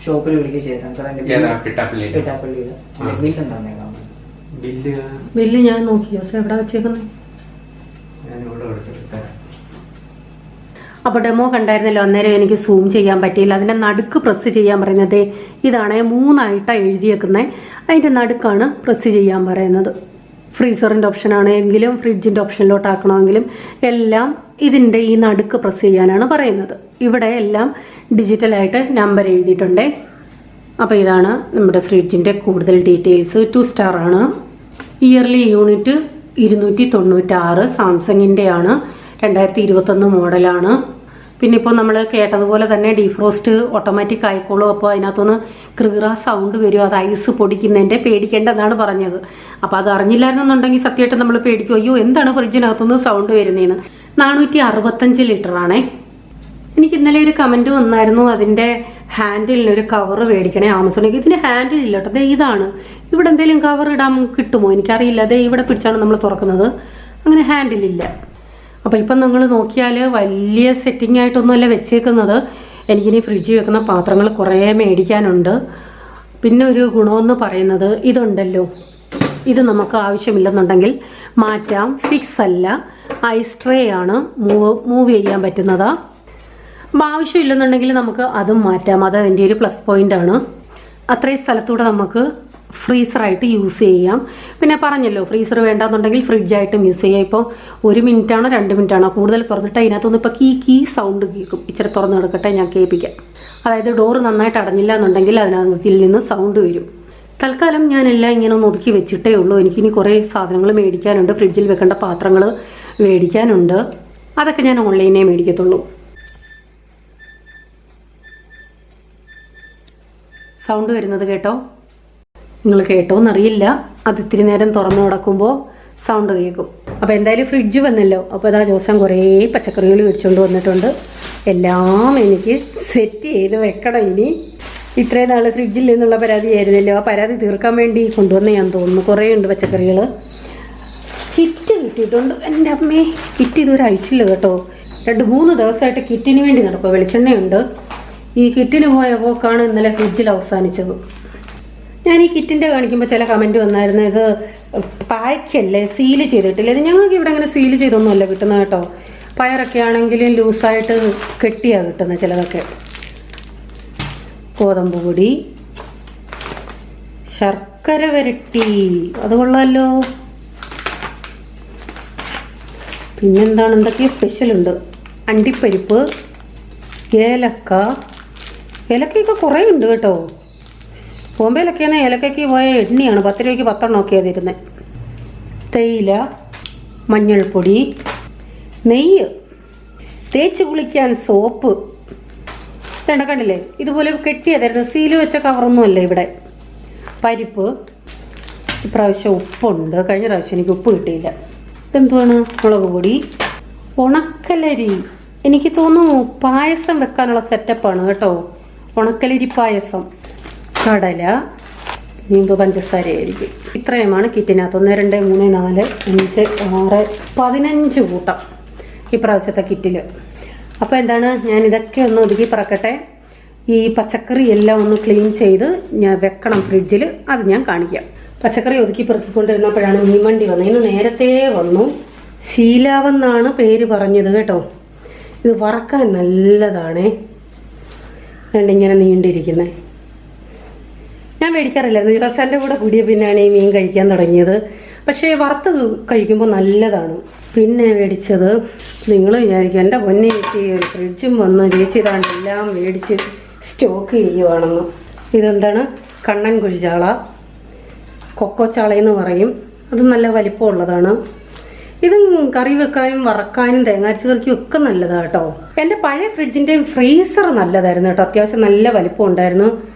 S2: ഷോപ്പിൽ വിളിക്കുക ചെയ്താൽ. പിട്ടാപ്പള്ളിയില് ബില്ല് തന്നേക്കാം.
S1: ബില്ല് ഞാൻ നോക്കിയോ എവിടെ വെച്ചേക്കുന്നത്? അപ്പോൾ ഡെമോ കണ്ടായിരുന്നല്ലോ, അന്നേരം എനിക്ക് സൂം ചെയ്യാൻ പറ്റിയില്ല. അതിൻ്റെ നടുക്ക് പ്രസ് ചെയ്യാൻ പറയുന്നത് ഇതാണ്. 3 ആയിട്ടാണ് എഴുതിയേക്കുന്നത്. അതിൻ്റെ നടുക്കാണ് പ്രസ് ചെയ്യാൻ പറയുന്നത്. ഫ്രീസറിൻ്റെ ഓപ്ഷനാണെങ്കിലും ഫ്രിഡ്ജിൻ്റെ ഓപ്ഷനിലോട്ടാക്കണമെങ്കിലും എല്ലാം ഇതിൻ്റെ ഈ നടുക്ക് പ്രസ് ചെയ്യാനാണ് പറയുന്നത്. ഇവിടെ എല്ലാം ഡിജിറ്റലായിട്ട് നമ്പർ എഴുതിയിട്ടുണ്ട്. അപ്പോൾ ഇതാണ് നമ്മുടെ ഫ്രിഡ്ജിൻ്റെ കൂടുതൽ ഡീറ്റെയിൽസ്. 2 സ്റ്റാർ ആണ്. Yearly unit 296. സാംസങ്ങിൻ്റെ ആണ്. 2021 മോഡലാണ്. പിന്നെ ഇപ്പോൾ നമ്മൾ കേട്ടതുപോലെ തന്നെ ഡീഫ്രോസ്റ്റ് ഓട്ടോമാറ്റിക് ആയിക്കോളും. അപ്പോൾ അതിനകത്തുനിന്ന് ക്രീറ സൗണ്ട് വരും. അത് ഐസ് പൊടിക്കുന്നതിൻ്റെ പേടിക്കേണ്ടതാണ് പറഞ്ഞത്. അപ്പോൾ അത് അറിഞ്ഞില്ലായിരുന്നുണ്ടെങ്കിൽ സത്യമായിട്ട് നമ്മൾ പേടിക്കും, അയ്യോ എന്താണ് ഫ്രിഡ്ജിനകത്തുനിന്ന് സൗണ്ട് വരുന്നതെന്ന്. 465 ലിറ്ററാണേ. എനിക്ക് ഇന്നലെ ഒരു കമൻറ്റ് വന്നായിരുന്നു, അതിൻ്റെ ഹാൻഡിലിനൊരു കവർ മേടിക്കണേ ആമസോണിൽ. ഇതിൻ്റെ ഹാൻഡിൽ ഇല്ല കേട്ടോ. അതെ ഇതാണ്. ഇവിടെ എന്തെങ്കിലും കവർ ഇടാൻ കിട്ടുമോ എനിക്കറിയില്ല. അതെ ഇവിടെ പിടിച്ചാണ് നമ്മൾ തുറക്കുന്നത്. അങ്ങനെ ഹാൻഡിലില്ല. അപ്പോൾ ഇപ്പം നിങ്ങൾ നോക്കിയാൽ വലിയ സെറ്റിംഗ് ആയിട്ടൊന്നുമല്ല വെച്ചേക്കുന്നത്. എനിക്കിനി ഫ്രിഡ്ജിൽ വെക്കുന്ന പാത്രങ്ങൾ കുറേ മേടിക്കാനുണ്ട്. പിന്നെ ഒരു ഗുണമെന്ന് പറയുന്നത് ഇതുണ്ടല്ലോ, ഇത് നമുക്ക് ആവശ്യമില്ലെന്നുണ്ടെങ്കിൽ മാറ്റാം. ഫിക്സ് അല്ല, ഐസ് ട്രേ ആണ്, മൂവ് ചെയ്യാൻ പറ്റുന്നതാ. അപ്പോൾ ആവശ്യമില്ലെന്നുണ്ടെങ്കിൽ നമുക്ക് അതും മാറ്റാം. അത് അതിൻ്റെ ഒരു പ്ലസ് പോയിന്റ് ആണ്. അത്രയും സ്ഥലത്തൂടെ നമുക്ക് ഫ്രീസറായിട്ട് യൂസ് ചെയ്യാം. പിന്നെ പറഞ്ഞല്ലോ, ഫ്രീസർ വേണ്ടാന്നുണ്ടെങ്കിൽ ഫ്രിഡ്ജായിട്ടും യൂസ് ചെയ്യാം. ഇപ്പോൾ 1 മിനിറ്റാണോ 2 മിനിറ്റാണോ കൂടുതൽ തുറന്നിട്ട് അതിനകത്തൊന്ന് ഇപ്പോൾ കീ സൗണ്ട് കേൾക്കും. ഇച്ചിരി തുറന്ന് കിടക്കട്ടെ, ഞാൻ കേൾപ്പിക്കാം. അതായത് ഡോറ് നന്നായിട്ട് അടഞ്ഞില്ല എന്നുണ്ടെങ്കിൽ അതിനകത്തിൽ നിന്ന് സൗണ്ട് വരും. തൽക്കാലം ഞാനെല്ലാം ഇങ്ങനെ ഒന്ന് ഒതുക്കി വെച്ചിട്ടേ ഉള്ളൂ. എനിക്കിനി കുറേ സാധനങ്ങൾ മേടിക്കാനുണ്ട്. ഫ്രിഡ്ജിൽ വെക്കേണ്ട പാത്രങ്ങൾ മേടിക്കാനുണ്ട്. അതൊക്കെ ഞാൻ ഓൺലൈനേ മേടിക്കത്തുള്ളൂ. സൗണ്ട് വരുന്നത് കേട്ടോ? നിങ്ങൾ കേട്ടോന്നറിയില്ല. അത് ഇത്തിരി നേരം തുറന്നു കിടക്കുമ്പോൾ സൗണ്ട് കേൾക്കും. അപ്പോൾ എന്തായാലും ഫ്രിഡ്ജ് വന്നല്ലോ. അപ്പോൾ അതാ ജോസൻ കുറേ പച്ചക്കറികൾ മേടിച്ചുകൊണ്ട് വന്നിട്ടുണ്ട്. എല്ലാം എനിക്ക് സെറ്റ് ചെയ്ത് വെക്കണം. ഇനി ഇത്രയും നാൾ ഫ്രിഡ്ജിൽ നിന്നുള്ള പരാതിയായിരുന്നല്ലോ, ആ പരാതി തീർക്കാൻ വേണ്ടി കൊണ്ടുവന്ന് ഞാൻ തോന്നുന്നു. കുറേ ഉണ്ട് പച്ചക്കറികൾ. കിറ്റ് കിട്ടിയിട്ടുണ്ട്. എൻ്റെ അമ്മേ, കിറ്റ് ഇതുവരെ അയച്ചില്ല കേട്ടോ. 2-3 ദിവസമായിട്ട് കിറ്റിന് വേണ്ടി നടക്കുക. വെളിച്ചെണ്ണയുണ്ട്. ഈ കിറ്റിന് പോയ പോക്കാണ് ഇന്നലെ ഫ്രിഡ്ജിൽ അവസാനിച്ചത്. ഞാൻ ഈ കിറ്റിൻ്റെ കാണിക്കുമ്പോൾ ചില കമൻറ്റ് വന്നായിരുന്നു, ഇത് പായ്ക്കല്ലേ, സീല് ചെയ്തിട്ടില്ല. ഇത് ഞങ്ങൾക്ക് ഇവിടെ അങ്ങനെ സീല് ചെയ്തൊന്നുമല്ല കിട്ടുന്നത് കേട്ടോ. പയറൊക്കെ ആണെങ്കിലും ലൂസായിട്ട് കെട്ടിയാണ് കിട്ടുന്നത് ചിലതൊക്കെ. ഗോതമ്പ് പൊടി, ശർക്കര വരട്ടി, അത് കൊള്ളാമല്ലോ. പിന്നെന്താണ്, എന്തൊക്കെയോ സ്പെഷ്യലുണ്ട്. അണ്ടിപ്പരിപ്പ്, ഏലക്കയൊക്കെ കുറേ ഉണ്ട് കേട്ടോ. ബോംബെയിലൊക്കെയാണ് ഏലക്കയ്ക്ക് പോയ എണ്ണയാണ്. 10 രൂപയ്ക്ക് 10 എണ്ണമൊക്കെയാണ് തരുന്നത്. തേയില, മഞ്ഞൾപ്പൊടി, നെയ്യ്, തേച്ച് കുളിക്കാൻ സോപ്പ്. കണ്ടില്ലേ, ഇതുപോലെ കെട്ടിയതായിരുന്നു, സീല് വെച്ച കവറൊന്നുമല്ല ഇവിടെ. പരിപ്പ്, ഇപ്രാവശ്യം ഉപ്പുണ്ട്, കഴിഞ്ഞ പ്രാവശ്യം എനിക്ക് ഉപ്പ് കിട്ടിയില്ല. ഇതെന്തുവാണ്? മുളക് പൊടി, ഉണക്കലരി. എനിക്ക് തോന്നുന്നു പായസം വെക്കാനുള്ള സെറ്റപ്പാണ് കേട്ടോ, ഉണക്കലരി പായസം. കടല, നീന്തോ പഞ്ചസാരയായിരിക്കും. ഇത്രയുമാണ് കിറ്റിനകത്ത്. 1 2 3 4 5 6 15 കൂട്ടം ഇപ്രാവശ്യത്തെ കിറ്റിൽ. അപ്പോൾ എന്താണ്, ഞാൻ ഇതൊക്കെ ഒന്ന് ഒതുക്കി പറക്കട്ടെ. ഈ പച്ചക്കറി എല്ലാം ഒന്ന് ക്ലീൻ ചെയ്ത് ഞാൻ വെക്കണം ഫ്രിഡ്ജിൽ, അത് ഞാൻ കാണിക്കാം. പച്ചക്കറി ഒതുക്കി പെറുക്കിക്കൊണ്ടിരുന്നപ്പോഴാണ് മീൻവണ്ടി വന്നത്. ഇന്ന് നേരത്തെ വന്നു. ശീലാവെന്നാണ് പേര് പറഞ്ഞത് കേട്ടോ. ഇത് വറക്കാൻ നല്ലതാണേ. ഇങ്ങനെ നീണ്ടിരിക്കുന്നത് ഞാൻ മേടിക്കാറില്ലായിരുന്നു. ദിവസൻ്റെ കൂടെ കൂടിയ പിന്നെയാണ് ഈ മീൻ കഴിക്കാൻ തുടങ്ങിയത്. പക്ഷേ വറുത്ത് കഴിക്കുമ്പോൾ നല്ലതാണ്. പിന്നെ മേടിച്ചത്, നിങ്ങൾ വിചാരിക്കും എൻ്റെ പൊന്നെ ചേച്ചി ഒരു ഫ്രിഡ്ജും വന്ന് ചേച്ചി ഇതാണ്ട് എല്ലാം മേടിച്ച് സ്റ്റോക്ക് ചെയ്യുവാണെന്ന്. ഇതെന്താണ്? കണ്ണൻ കുഴിച്ചാള, കൊക്കോച്ചാളയെന്ന് പറയും. അത് നല്ല വലിപ്പമുള്ളതാണ്. ഇത് കറി വെക്കാനും വറക്കാനും തേങ്ങാരച്ച് കറിക്കും ഒക്കെ നല്ലതാണ് കേട്ടോ. എൻ്റെ പഴയ ഫ്രിഡ്ജിൻ്റെ ഫ്രീസർ നല്ലതായിരുന്നു കേട്ടോ. അത്യാവശ്യം നല്ല വലിപ്പം ഉണ്ടായിരുന്നു,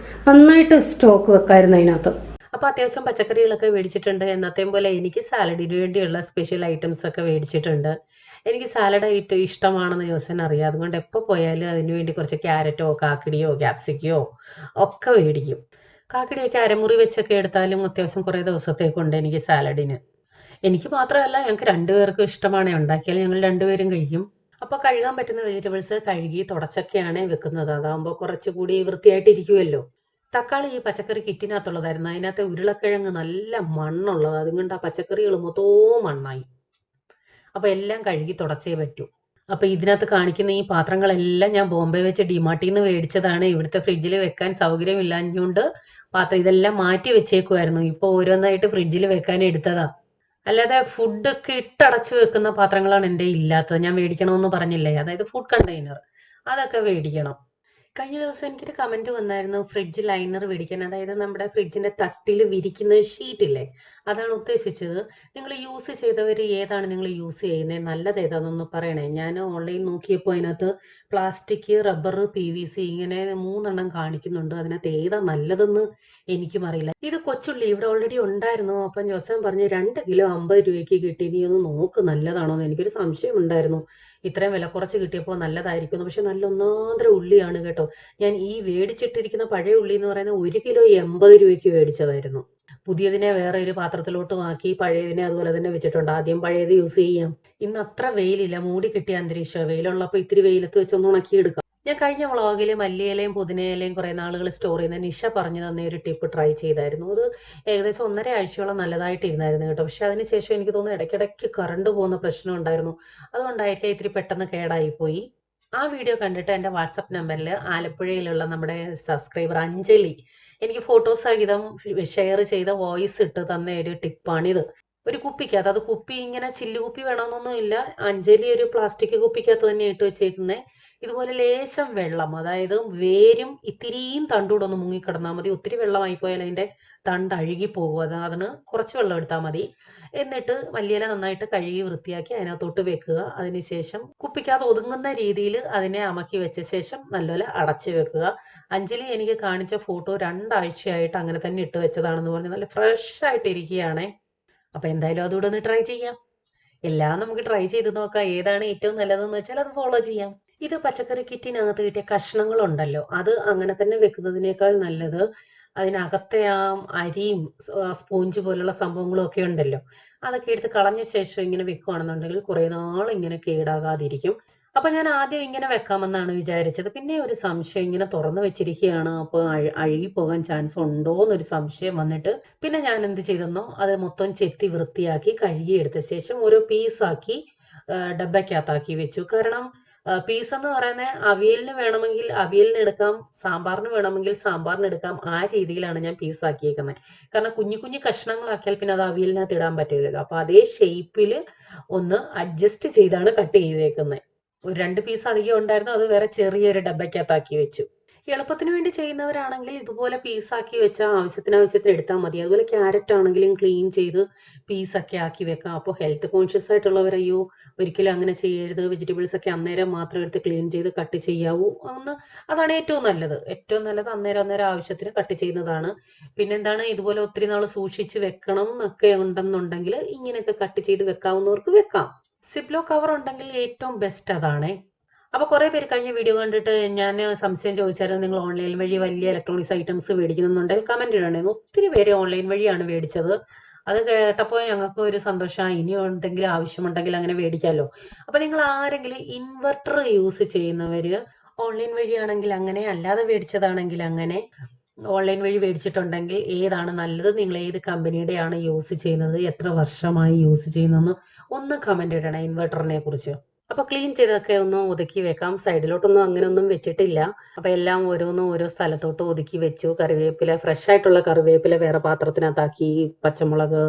S1: നന്നായിട്ട് സ്റ്റോക്ക് വെക്കായിരുന്നു അതിനകത്ത്. അപ്പോൾ അത്യാവശ്യം പച്ചക്കറികളൊക്കെ മേടിച്ചിട്ടുണ്ട്. എന്നത്തെയും പോലെ എനിക്ക് സാലഡിന് വേണ്ടിയുള്ള സ്പെഷ്യൽ ഐറ്റംസ് ഒക്കെ മേടിച്ചിട്ടുണ്ട്. എനിക്ക് സാലഡ് ഇഷ്ടമാണെന്ന് ജോസൻ അറിയാം. അതുകൊണ്ട് എപ്പോൾ പോയാലും അതിന് വേണ്ടി കുറച്ച് ക്യാരറ്റോ കാക്കിടിയോ ക്യാപ്സിക്കോ ഒക്കെ മേടിക്കും. കാക്കിടിയൊക്കെ അരമുറി വെച്ചൊക്കെ എടുത്താലും അത്യാവശ്യം കുറേ ദിവസത്തേക്കുണ്ട് എനിക്ക് സാലഡിന്. എനിക്ക് മാത്രമല്ല, ഞങ്ങൾക്ക് 2 പേർക്കും ഇഷ്ടമാണ്. ഉണ്ടാക്കിയാൽ ഞങ്ങൾ 2 പേരും കഴിക്കും. അപ്പോൾ കഴുകാൻ പറ്റുന്ന വെജിറ്റബിൾസ് കഴുകി തുടച്ചൊക്കെയാണ് വെക്കുന്നത്. അതാകുമ്പോൾ കുറച്ചുകൂടി വൃത്തിയായിട്ടിരിക്കുമല്ലോ. തക്കാളി ഈ പച്ചക്കറി കിറ്റിനകത്തുള്ളതായിരുന്നു. അതിനകത്ത് ഉരുളക്കിഴങ്ങ് നല്ല മണ്ണുള്ളത്, അതുകൊണ്ട് ആ പച്ചക്കറികൾ മൊത്തവും മണ്ണായി. അപ്പോൾ എല്ലാം കഴുകി തുടച്ചേ പറ്റൂ. അപ്പോൾ ഇതിനകത്ത് കാണിക്കുന്ന ഈ പാത്രങ്ങളെല്ലാം ഞാൻ ബോംബെ വെച്ച് ഡിമാർട്ടിൽ നിന്ന് മേടിച്ചതാണ്. ഇവിടുത്തെ ഫ്രിഡ്ജിൽ വെക്കാൻ സൗകര്യമില്ലാഞ്ഞുകൊണ്ട് ഇതെല്ലാം മാറ്റി വെച്ചേക്കുമായിരുന്നു. ഇപ്പോൾ ഓരോന്നായിട്ട് ഫ്രിഡ്ജിൽ വെക്കാൻ എടുത്തതാ. അല്ലാതെ ഫുഡൊക്കെ ഇട്ടടച്ച് വെക്കുന്ന പാത്രങ്ങളാണ് എൻ്റെ ഇല്ലാത്തത്. ഞാൻ മേടിക്കണമെന്ന് പറഞ്ഞില്ലേ, അതായത് ഫുഡ് കണ്ടെയ്നർ, അതൊക്കെ മേടിക്കണം. കഴിഞ്ഞ ദിവസം എനിക്കൊരു കമൻറ്റ് വന്നായിരുന്നു, ഫ്രിഡ്ജ് ലൈനർ മേടിക്കാൻ. അതായത് നമ്മുടെ ഫ്രിഡ്ജിൻ്റെ തട്ടിൽ വിരിക്കുന്ന ഷീറ്റില്ലേ, അതാണ് ഉദ്ദേശിച്ചത്. നിങ്ങൾ യൂസ് ചെയ്തവർ ഏതാണ് നിങ്ങൾ യൂസ് ചെയ്യുന്നത്, നല്ലത് ഏതാണെന്നൊന്ന് പറയണേ. ഞാൻ ഓൺലൈൻ നോക്കിയപ്പോൾ അതിനകത്ത് പ്ലാസ്റ്റിക്, റബ്ബർ, PVC ഇങ്ങനെ 3 എണ്ണം കാണിക്കുന്നുണ്ട്. അതിനകത്ത് ഏതാ നല്ലതെന്ന് എനിക്കും അറിയില്ല. ഇത് കൊച്ചുള്ളി ഇവിടെ ഓൾറെഡി ഉണ്ടായിരുന്നു. അപ്പം ജോസൻ പറഞ്ഞ് 2 കിലോ 50 രൂപയ്ക്ക് കിട്ടി, നീ ഒന്ന് നോക്ക് നല്ലതാണോ എന്ന്. എനിക്കൊരു സംശയം ഉണ്ടായിരുന്നു, ഇത്രയും വില കുറച്ച് കിട്ടിയപ്പോൾ നല്ലതായിരിക്കുന്നു. പക്ഷെ നല്ല ഒന്നാന്തര ഉള്ളിയാണ് കേട്ടോ. ഞാൻ ഈ മേടിച്ചിട്ടിരിക്കുന്ന പഴയ ഉള്ളി എന്ന് പറയുന്നത് 1 കിലോ 80 രൂപയ്ക്ക് മേടിച്ചതായിരുന്നു. പുതിയതിനെ വേറെ ഒരു പാത്രത്തിലോട്ട് ആക്കി പഴയതിനെ അതുപോലെ തന്നെ വെച്ചിട്ടുണ്ട്. ആദ്യം പഴയത് യൂസ് ചെയ്യാം. ഇന്ന് അത്ര വെയിലില്ല, മൂടി കിട്ടിയ അന്തരീക്ഷം. വെയിലുള്ളപ്പോൾ ഇത്തിരി വെയിലത്ത് വെച്ചൊന്ന് ഉണക്കിയെടുക്കാം. ഞാൻ കഴിഞ്ഞ വ്ളോഗിൽ മല്ലിയിലയും പുതിനയിലയും കുറേ നാളുകൾ സ്റ്റോർ ചെയ്യുന്ന നിഷ പറഞ്ഞു തന്ന ഒരു ടിപ്പ് ട്രൈ ചെയ്തായിരുന്നു. അത് ഏകദേശം 1.5 ആഴ്ചയോളം നല്ലതായിട്ടിരുന്നായിരുന്നു കേട്ടോ. പക്ഷെ അതിനുശേഷം എനിക്ക് തോന്നുന്നു ഇടയ്ക്കിടയ്ക്ക് കറണ്ട് പോകുന്ന പ്രശ്നം ഉണ്ടായിരുന്നു. അതുകൊണ്ടായിരിക്കും ഇത്തിരി പെട്ടെന്ന് കേടായിപ്പോയി. ആ വീഡിയോ കണ്ടിട്ട് എൻ്റെ വാട്സപ്പ് നമ്പറിൽ ആലപ്പുഴയിലുള്ള നമ്മുടെ സബ്സ്ക്രൈബർ അഞ്ജലി എനിക്ക് ഫോട്ടോസ് സഹിതം ഷെയർ ചെയ്ത വോയിസ് ഇട്ട് തന്ന ഒരു ടിപ്പാണിത്. ഒരു കുപ്പിക്കകത്ത്, അത് കുപ്പി ഇങ്ങനെ ചില്ലുകുപ്പി വേണമെന്നൊന്നും ഇല്ല, അഞ്ജലി ഒരു പ്ലാസ്റ്റിക് കുപ്പിക്കകത്ത് തന്നെ ഇട്ട് വെച്ചേക്കുന്നത്. ഇതുപോലെ ലേശം വെള്ളം, അതായത് വേരും ഇത്തിരിയും തണ്ടൂടെ ഒന്ന് മുങ്ങിക്കിടന്നാൽ മതി. ഒത്തിരി വെള്ളമായി പോയാൽ അതിൻ്റെ തണ്ട് അഴുകി പോകും. അതിന് കുറച്ച് വെള്ളം എടുത്താൽ മതി. എന്നിട്ട് മല്ലിയില നന്നായിട്ട് കഴുകി വൃത്തിയാക്കി അതിനകത്തോട്ട് വെക്കുക. അതിനുശേഷം കുപ്പിക്കകത്ത് ഒതുങ്ങുന്ന രീതിയിൽ അതിനെ അമക്കി വെച്ച ശേഷം നല്ലപോലെ അടച്ചു വെക്കുക. അഞ്ജലി എനിക്ക് കാണിച്ച ഫോട്ടോ 2 ആഴ്ചയായിട്ട് അങ്ങനെ തന്നെ ഇട്ട് വെച്ചതാണെന്ന് പറഞ്ഞ് നല്ല ഫ്രഷ് ആയിട്ടിരിക്കുകയാണേ. അപ്പോൾ എന്തായാലും അതുകൂടെ ഒന്ന് ട്രൈ ചെയ്യാം. എല്ലാം നമുക്ക് ട്രൈ ചെയ്ത് നോക്കാം. ഏതാണ് ഏറ്റവും നല്ലതെന്ന് വെച്ചാൽ അത് ഫോളോ ചെയ്യാം. ഇത് പച്ചക്കറി കിറ്റിനകത്ത് കിട്ടിയ കഷ്ണങ്ങളുണ്ടല്ലോ, അത് അങ്ങനെ തന്നെ വെക്കുന്നതിനേക്കാൾ നല്ലത് അതിനകത്തെ ആ അരിയും സ്പോഞ്ച് പോലുള്ള സംഭവങ്ങളും ഒക്കെ ഉണ്ടല്ലോ, അതൊക്കെ എടുത്ത് കളഞ്ഞ ശേഷം ഇങ്ങനെ വെക്കുകയാണെന്നുണ്ടെങ്കിൽ കുറേ നാൾ ഇങ്ങനെ കേടാകാതിരിക്കും. അപ്പം ഞാൻ ആദ്യം ഇങ്ങനെ വെക്കാമെന്നാണ് വിചാരിച്ചത്. പിന്നെ ഒരു സംശയം, ഇങ്ങനെ തുറന്നു വെച്ചിരിക്കുകയാണ്, അപ്പോൾ അഴുകിപ്പോകാൻ ചാൻസ് ഉണ്ടോ എന്നൊരു സംശയം വന്നിട്ട് പിന്നെ ഞാൻ എന്ത് ചെയ്തെന്നോ അത് മൊത്തം ചെത്തി വൃത്തിയാക്കി കഴുകി എടുത്ത ശേഷം ഓരോ പീസാക്കി ഡബ്ബയ്ക്കകത്താക്കി വെച്ചു. കാരണം പീസ് എന്ന് പറയുന്നത് അവിയലിന് വേണമെങ്കിൽ അവിയലിന് എടുക്കാം, സാമ്പാറിന് വേണമെങ്കിൽ സാമ്പാറിന് എടുക്കാം. ആ രീതിയിലാണ് ഞാൻ പീസാക്കിയേക്കുന്നത്. കാരണം കുഞ്ഞു കുഞ്ഞു കഷ്ണങ്ങളാക്കിയാൽ പിന്നെ അത് അവിയലിനകത്ത് ഇടാൻ പറ്റില്ലല്ലോ. അപ്പോൾ അതേ ഷേപ്പിൽ ഒന്ന് അഡ്ജസ്റ്റ് ചെയ്താണ് കട്ട് ചെയ്തേക്കുന്നത്. ഒരു 2 പീസ് അധികം ഉണ്ടായിരുന്നു, അത് വേറെ ചെറിയൊരു ഡബ്ബയ്ക്കകത്താക്കി വെച്ചു. എളുപ്പത്തിന് വേണ്ടി ചെയ്യുന്നവരാണെങ്കിൽ ഇതുപോലെ പീസാക്കി വെച്ചാൽ ആവശ്യത്തിന് എടുത്താൽ മതി. അതുപോലെ ക്യാരറ്റ് ആണെങ്കിലും ക്ലീൻ ചെയ്ത് പീസൊക്കെ ആക്കി വെക്കാം. അപ്പോൾ ഹെൽത്ത് കോൺഷ്യസ് ആയിട്ടുള്ളവരയ്യോ ഒരിക്കലും അങ്ങനെ ചെയ്യരുത്, വെജിറ്റബിൾസ് ഒക്കെ അന്നേരം മാത്രം എടുത്ത് ക്ലീൻ ചെയ്ത് കട്ട് ചെയ്യാവൂ എന്ന്. അതാണ് ഏറ്റവും നല്ലത് അന്നേരം ആവശ്യത്തിന് കട്ട് ചെയ്യുന്നതാണ്. പിന്നെന്താണ്, ഇതുപോലെ ഒത്തിരി നാൾ സൂക്ഷിച്ച് വെക്കണം എന്നൊക്കെ ഉണ്ടെന്നുണ്ടെങ്കിൽ ഇങ്ങനെയൊക്കെ കട്ട് ചെയ്ത് വെക്കാവുന്നവർക്ക് വെക്കാം. സിപ്ലോ കവർ ഉണ്ടെങ്കിൽ ഏറ്റവും ബെസ്റ്റ് അതാണേ. അപ്പൊ കുറെ പേര് കഴിഞ്ഞ വീഡിയോ കണ്ടിട്ട് ഞാൻ സംശയം ചോദിച്ചായിരുന്നു, നിങ്ങൾ ഓൺലൈൻ വഴി വലിയ ഇലക്ട്രോണിക്സ് ഐറ്റംസ് മേടിക്കുന്നുണ്ടെങ്കിൽ കമന്റ് ഇടണേന്ന്. ഒത്തിരി പേര് ഓൺലൈൻ വഴിയാണ് മേടിച്ചത്. അത് കേട്ടപ്പോൾ ഞങ്ങൾക്ക് ഒരു സന്തോഷമായി. ഇനി എന്തെങ്കിലും ആവശ്യമുണ്ടെങ്കിൽ അങ്ങനെ മേടിക്കാമല്ലോ. അപ്പൊ നിങ്ങൾ ആരെങ്കിലും ഇൻവെർട്ടർ യൂസ് ചെയ്യുന്നവര് ഓൺലൈൻ വഴിയാണെങ്കിൽ അങ്ങനെ, അല്ലാതെ മേടിച്ചതാണെങ്കിൽ അങ്ങനെ, ഓൺലൈൻ വഴി മേടിച്ചിട്ടുണ്ടെങ്കിൽ ഏതാണ് നല്ലത്, നിങ്ങൾ ഏത് കമ്പനിയുടെയാണ് യൂസ് ചെയ്യുന്നത്, എത്ര വർഷമായി യൂസ് ചെയ്യുന്നതെന്ന് ഒന്ന് കമന്റ് ഇടണേ ഇൻവെർട്ടറിനെ കുറിച്ച്. അപ്പൊ ക്ലീൻ ചെയ്തൊക്കെ ഒന്ന് ഒതുക്കി വെക്കാം. സൈഡിലോട്ടൊന്നും അങ്ങനെ ഒന്നും വെച്ചിട്ടില്ല. അപ്പൊ എല്ലാം ഓരോ സ്ഥലത്തോട്ട് ഒതുക്കി വെച്ചു. കറിവേപ്പില, ഫ്രഷ് ആയിട്ടുള്ള കറിവേപ്പില വേറെ പാത്രത്തിനകത്താക്കി, പച്ചമുളക്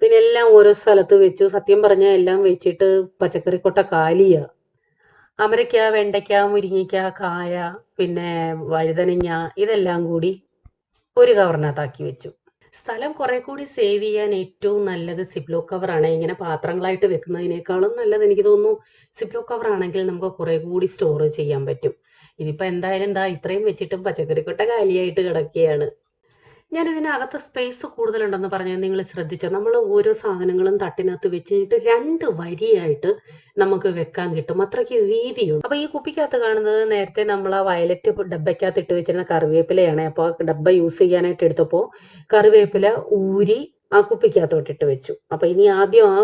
S1: പിന്നെ എല്ലാം ഓരോ സ്ഥലത്ത് വെച്ചു. സത്യം പറഞ്ഞാൽ എല്ലാം വെച്ചിട്ട് പച്ചക്കറിക്കൊട്ട കാലിയ. അമരയ്ക്ക, വെണ്ടയ്ക്ക, മുരിങ്ങയ്ക്ക, കായ, പിന്നെ വഴുതനങ്ങ ഇതെല്ലാം കൂടി ഒരു കവറിനകത്താക്കി വെച്ചു. സ്ഥലം കുറെ കൂടി സേവ് ചെയ്യാൻ ഏറ്റവും നല്ലത് സിപ്ലോ കവറാണ്. ഇങ്ങനെ പാത്രങ്ങളായിട്ട് വെക്കുന്നതിനേക്കാളും നല്ലത് എനിക്ക് തോന്നുന്നു സിപ്ലോ കവർ ആണെങ്കിൽ നമുക്ക് കുറെ കൂടി സ്റ്റോർ ചെയ്യാൻ പറ്റും. ഇതിപ്പോ എന്തായാലും ഇത്രയും വെച്ചിട്ടും പച്ചക്കറിക്കൊട്ട കാലിയായിട്ട് കിടക്കുകയാണ്. ഞാൻ ഇതിനകത്ത് സ്പേസ് കൂടുതലുണ്ടെന്ന് പറഞ്ഞാൽ നിങ്ങൾ ശ്രദ്ധിച്ചാൽ, നമ്മൾ ഓരോ സാധനങ്ങളും തട്ടിനകത്ത് വെച്ചിട്ട് 2 വരിയായിട്ട് നമുക്ക് വെക്കാൻ കിട്ടും. അത്രയ്ക്ക് വീതിയുണ്ട്. അപ്പൊ ഈ കുപ്പിക്കകത്ത് കാണുന്നത് നേരത്തെ നമ്മൾ ആ വയലറ്റ് ഡബ്ബയ്ക്കകത്ത് ഇട്ട് വെച്ചിരുന്ന കറിവേപ്പിലയാണ്. അപ്പോൾ ആ ഡബ്ബ യൂസ് ചെയ്യാനായിട്ട് എടുത്തപ്പോൾ കറിവേപ്പില ഊരി ആ കുപ്പിക്കകത്തോട്ടിട്ട് വെച്ചു. അപ്പൊ ഇനി ആദ്യം ആ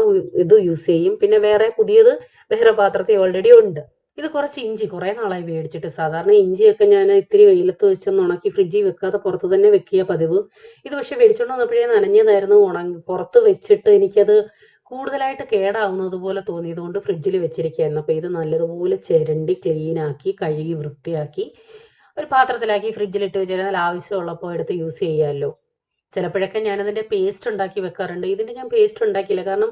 S1: ഇത് യൂസ് ചെയ്യും. പിന്നെ പുതിയത് വേറെ പാത്രത്തിൽ ഓൾറെഡി ഉണ്ട്. ഇത് കുറച്ച് ഇഞ്ചി കുറെ നാളായി മേടിച്ചിട്ട്. സാധാരണ ഇഞ്ചിയൊക്കെ ഞാൻ ഇത്തിരി വെയിലത്ത് വെച്ചൊന്ന് ഉണക്കി ഫ്രിഡ്ജിൽ വെക്കാതെ പുറത്ത് തന്നെ വെക്കുക പതിവ്. ഇത് പക്ഷെ മേടിച്ചോണ്ട് വന്നപ്പോഴേ നനഞ്ഞതായിരുന്നു. പുറത്ത് വെച്ചിട്ട് എനിക്കത് കൂടുതലായിട്ട് കേടാവുന്നത് പോലെ തോന്നിയത് കൊണ്ട് ഫ്രിഡ്ജിൽ വെച്ചിരിക്കുകയായിരുന്നു. അപ്പൊ ഇത് നല്ലതുപോലെ ചിരണ്ടി ക്ലീനാക്കി കഴുകി വൃത്തിയാക്കി ഒരു പാത്രത്തിലാക്കി ഫ്രിഡ്ജിലിട്ട് വെച്ചിരുന്നാൽ ആവശ്യമുള്ളപ്പോൾ എടുത്ത് യൂസ് ചെയ്യാമല്ലോ. ചിലപ്പോഴൊക്കെ ഞാനതിന്റെ പേസ്റ്റ് ഉണ്ടാക്കി വെക്കാറുണ്ട്. ഇതിന്റെ ഞാൻ പേസ്റ്റ് ഉണ്ടാക്കിയില്ല, കാരണം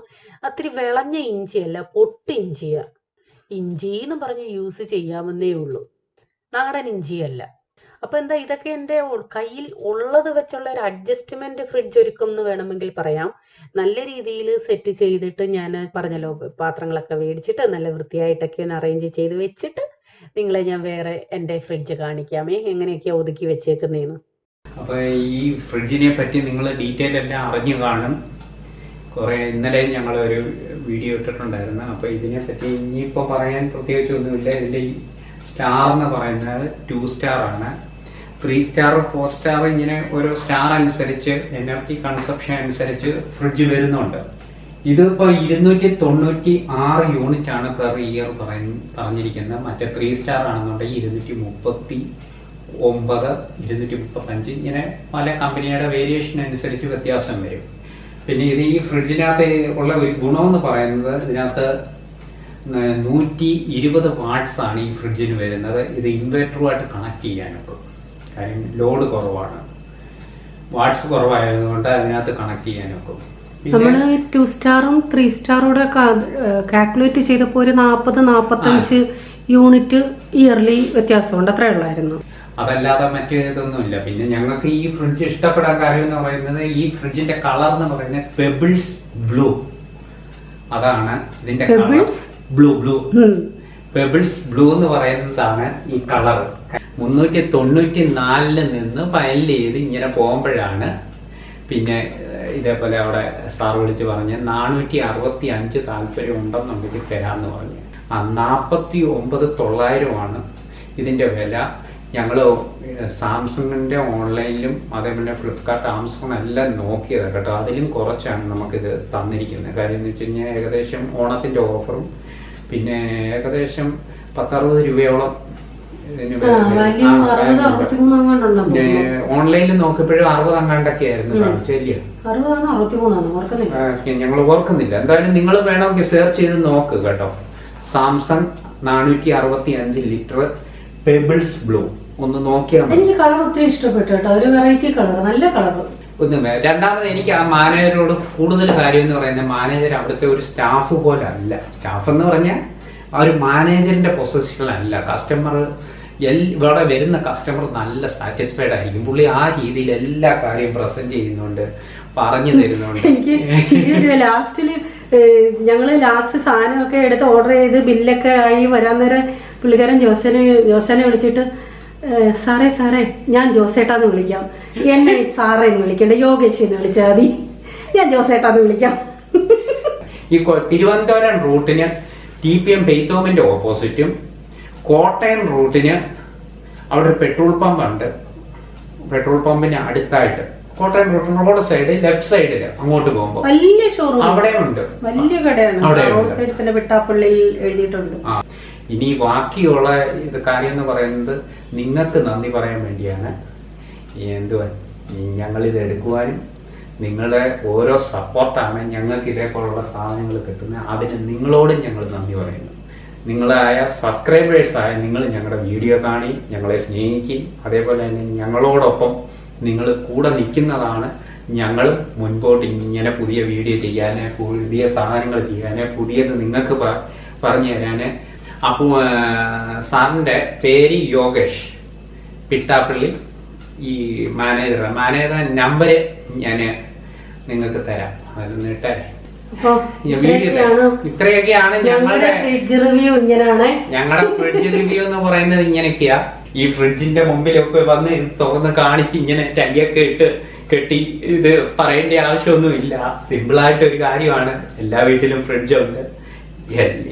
S1: അത്തിരി വിളഞ്ഞ ഇഞ്ചിയല്ല, പൊട്ട് ഇഞ്ചിയാ. ഇഞ്ചി എന്ന് പറഞ്ഞ് യൂസ് ചെയ്യാമെന്നേ ഉള്ളൂ, നാടൻ ഇഞ്ചിയല്ല. അപ്പൊ ഇതൊക്കെ എൻ്റെ കയ്യിൽ ഉള്ളത് വെച്ചുള്ള ഒരു അഡ്ജസ്റ്റ്മെന്റ് ഫ്രിഡ്ജ് ഒരുക്കും എന്ന് വേണമെങ്കിൽ പറയാം. നല്ല രീതിയിൽ സെറ്റ് ചെയ്തിട്ട് ഞാൻ പറഞ്ഞല്ലോ, പാത്രങ്ങളൊക്കെ മേടിച്ചിട്ട് നല്ല വൃത്തിയായിട്ടൊക്കെ ഒന്ന് അറേഞ്ച് ചെയ്ത് വെച്ചിട്ട് നിങ്ങളെ ഞാൻ വേറെ എൻ്റെ ഫ്രിഡ്ജ് കാണിക്കാമേ, എങ്ങനെയൊക്കെയാ ഒതുക്കി വെച്ചേക്കുന്നതെന്ന്.
S3: അപ്പൊ ഈ ഫ്രിഡ്ജിനെ പറ്റി നിങ്ങൾ ഡീറ്റെയിൽ എല്ലാം അറിഞ്ഞു കാണും. ഇന്നലെ ഞങ്ങളൊരു വീഡിയോ ഇട്ടിട്ടുണ്ടായിരുന്നു. അപ്പോൾ ഇതിനെപ്പറ്റി ഇനിയിപ്പോൾ പറയാൻ പ്രത്യേകിച്ച് ഒന്നുമില്ല. ഇതിൻ്റെ ഈ സ്റ്റാർ എന്ന് പറയുന്നത് 2 സ്റ്റാർ ആണ്. 3 സ്റ്റാർ 4 സ്റ്റാർ ഇങ്ങനെ ഓരോ സ്റ്റാർ അനുസരിച്ച് എനർജി കൺസപ്ഷൻ അനുസരിച്ച് ഫ്രിഡ്ജ് വരുന്നുണ്ട്. ഇതിപ്പോൾ 296 യൂണിറ്റ് ആണ് പെർ ഇയർ പറഞ്ഞിരിക്കുന്നത്. മറ്റേ 3 സ്റ്റാർ ആണെന്നുണ്ടെങ്കിൽ 239, 235 ഇങ്ങനെ പല കമ്പനിയുടെ വേരിയേഷൻ അനുസരിച്ച് വ്യത്യാസം വരും. പിന്നെ ഇത് ഈ ഫ്രിഡ്ജിനകത്ത് ഉള്ള ഒരു ഗുണമെന്ന് പറയുന്നത്, ഇതിനകത്ത് 120 വാട്ട്സ് ആണ് ഈ ഫ്രിഡ്ജിന് വരുന്നത്. ഇത് ഇൻവെർട്ടറുമായിട്ട് കണക്ട് ചെയ്യാനൊക്കെ, കാര്യം ലോഡ് കുറവാണ്, വാട്ട്സ് കുറവായതുകൊണ്ട് അതിനകത്ത് കണക്ട് ചെയ്യാനൊക്കെ.
S1: നമ്മള് 2 സ്റ്റാറും 3 സ്റ്റാറൂടെ കാൽക്കുലേറ്റ് ചെയ്തപ്പോൾ ഒരു 40-45 യൂണിറ്റ് ഇയർലി വ്യത്യാസമുണ്ട്, അത്രേ ഉള്ളായിരുന്നു.
S3: അതല്ലാതെ മറ്റു ഇതൊന്നുമില്ല. പിന്നെ ഞങ്ങൾക്ക് ഈ ഫ്രിഡ്ജ് ഇഷ്ടപ്പെടാൻ കാര്യം എന്ന് പറയുന്നത്, ഈ ഫ്രിഡ്ജിന്റെ കളർ എന്ന് പറയുന്നത് പെബിൾസ് ബ്ലൂ. അതാണ് ഇതിന്റെ കളർ. ബ്ലൂ പെബിൾസ് ബ്ലൂ എന്ന് പറയുന്നതാണ് ഈ കളർ. 394 നിന്ന് ഫയൽ ചെയ്ത് ഇങ്ങനെ പോകുമ്പോഴാണ് പിന്നെ ഇതേപോലെ അവിടെ സാർ വിളിച്ച് പറഞ്ഞ് 465 താല്പര്യം ഉണ്ടെന്നുണ്ടെങ്കിൽ തരാമെന്ന് പറഞ്ഞു. 49,900 ഇതിന്റെ വില. ഞങ്ങൾ സാംസങ്ങിൻ്റെ ഓൺലൈനിലും അതേപോലെ ഫ്ലിപ്കാർട്ട്, ആമസോൺ എല്ലാം നോക്കിയത് കേട്ടോ. അതിലും കുറച്ചാണ് നമുക്കിത് തന്നിരിക്കുന്നത്. കാര്യം എന്ന് വെച്ച് കഴിഞ്ഞാൽ ഏകദേശം ഓണത്തിൻ്റെ ഓഫറും പിന്നെ ഏകദേശം 10-60 രൂപയോളം ഓൺലൈനിൽ നോക്കിയപ്പോഴും 60 അങ്ങാണ്ടൊക്കെ ആയിരുന്നു കാണിച്ചില്ല. ഞങ്ങൾ ഓർക്കുന്നില്ല. എന്തായാലും നിങ്ങൾ വേണമെങ്കിൽ സെർച്ച് ചെയ്ത് നോക്ക് കേട്ടോ. സാംസങ് 465 ലിറ്റർ പെബിൾസ് ബ്ലൂ ഒന്ന് നോക്കിയാൽ മതി.
S1: എനിക്ക് കളർ ഒത്തിരി ഇഷ്ടപ്പെട്ടു കേട്ടോ, ഒരു വെറൈറ്റി കളർ, നല്ല കളർ.
S3: രണ്ടാമത് എനിക്ക് ആ മാനേജരോട് കൂടുതൽ കാര്യം എന്ന് പറയുന്നത്, മാനേജർ അവിടുത്തെ ഒരു സ്റ്റാഫ് പോലെ അല്ല. സ്റ്റാഫ് എന്ന് പറഞ്ഞാൽ ആ ഒരു മാനേജറിന്റെ പൊസിഷനിലല്ല. കസ്റ്റമർ ഇവിടെ വരുന്ന കസ്റ്റമർ നല്ല സാറ്റിസ്ഫൈഡ് ആയിരിക്കും. പുള്ളി ആ രീതിയിൽ എല്ലാ കാര്യവും പ്രസന്റ് ചെയ്യുന്നുണ്ട്, പറഞ്ഞു തരുന്നുണ്ട്.
S1: എനിക്ക് ലാസ്റ്റില് ഞങ്ങള് ലാസ്റ്റ് സാധനമൊക്കെ എടുത്ത് ഓർഡർ ചെയ്ത് ബില്ലൊക്കെ ആയി വരാൻ നേരം പുള്ളിക്കാരൻ ജോസനെ വിളിച്ചിട്ട് സാറേ ഞാൻ ജോസേട്ടാന്ന് വിളിക്കാം, എന്നെ സാറേ എന്ന് വിളിക്കണ്ട, യോഗേഷ് എന്ന് വിളിച്ചാൽ മതി, ഞാൻ ജോസേട്ടാന്ന് വിളിക്കാം.
S3: ഈ തിരുവനന്തപുരം റൂട്ടിന് TPM പെയ്ത്തോമിന്റെ ഓപ്പോസിറ്റും കോട്ടയം റൂട്ടിന് അവിടെ ഒരു പെട്രോൾ പമ്പ് ഉണ്ട്. പെട്രോൾ പമ്പിന് അടുത്തായിട്ട് Kottayam route road side left സൈഡിൽ അങ്ങോട്ട് പോകുമ്പോൾ
S1: വലിയ ഷോറൂം
S3: അവിടെ ഉണ്ട്,
S1: വലിയ കടയാണ്, പിട്ടാപ്പള്ളിയിൽ എഴുതിയിട്ടുണ്ട്.
S3: ഇനി ബാക്കിയുള്ള ഇത് കാര്യം എന്ന് പറയുന്നത് നിങ്ങൾക്ക് നന്ദി പറയാൻ വേണ്ടിയാണ്. എന്തുവാ ഞങ്ങളിത് എടുക്കുവാനും നിങ്ങളുടെ ഓരോ സപ്പോർട്ടാണ് ഞങ്ങൾക്ക് ഇതേപോലുള്ള സാധനങ്ങൾ കിട്ടുന്നത്. അതിന് നിങ്ങളോടും ഞങ്ങൾ നന്ദി പറയുന്നു. നിങ്ങളായ സബ്സ്ക്രൈബേഴ്സായ നിങ്ങൾ ഞങ്ങളുടെ വീഡിയോ കാണി, ഞങ്ങളെ സ്നേഹിക്കുകയും അതേപോലെ തന്നെ ഞങ്ങളോടൊപ്പം നിങ്ങൾ കൂടെ നിൽക്കുന്നതാണ് ഞങ്ങൾ മുൻപോട്ട് ഇങ്ങനെ പുതിയ വീഡിയോ ചെയ്യാൻ, പുതിയ സാധനങ്ങൾ ചെയ്യാൻ, പുതിയത് നിങ്ങൾക്ക് പറഞ്ഞു തരാൻ. അപ്പോൾ സാറിൻ്റെ പേര് യോഗേഷ്, പിട്ടാപ്പള്ളി. ഈ മാനേജറുടെ നമ്പർ ഞാൻ നിങ്ങൾക്ക് തരാം. അത് നീട്ടെ. ഇത്രയൊക്കെയാണ് ഞങ്ങളുടെ
S1: ഫ്രിഡ്ജ് റിവ്യൂ. ഇങ്ങനെയാണ്
S3: ഞങ്ങളുടെ ഫ്രിഡ്ജ് റിവ്യൂ എന്ന് പറയുന്നത്. ഇങ്ങനെയൊക്കെയാ. ഈ ഫ്രിഡ്ജിന്റെ മുമ്പിലൊക്കെ വന്ന് തുറന്ന് കാണിച്ച് ഇങ്ങനെ ടൈയൊക്കെ ഇട്ട് കെട്ടി ഇത് പറയേണ്ട ആവശ്യമൊന്നുമില്ല. സിമ്പിളായിട്ട് ഒരു കാര്യമാണ്. എല്ലാ വീട്ടിലും ഫ്രിഡ്ജുണ്ട്.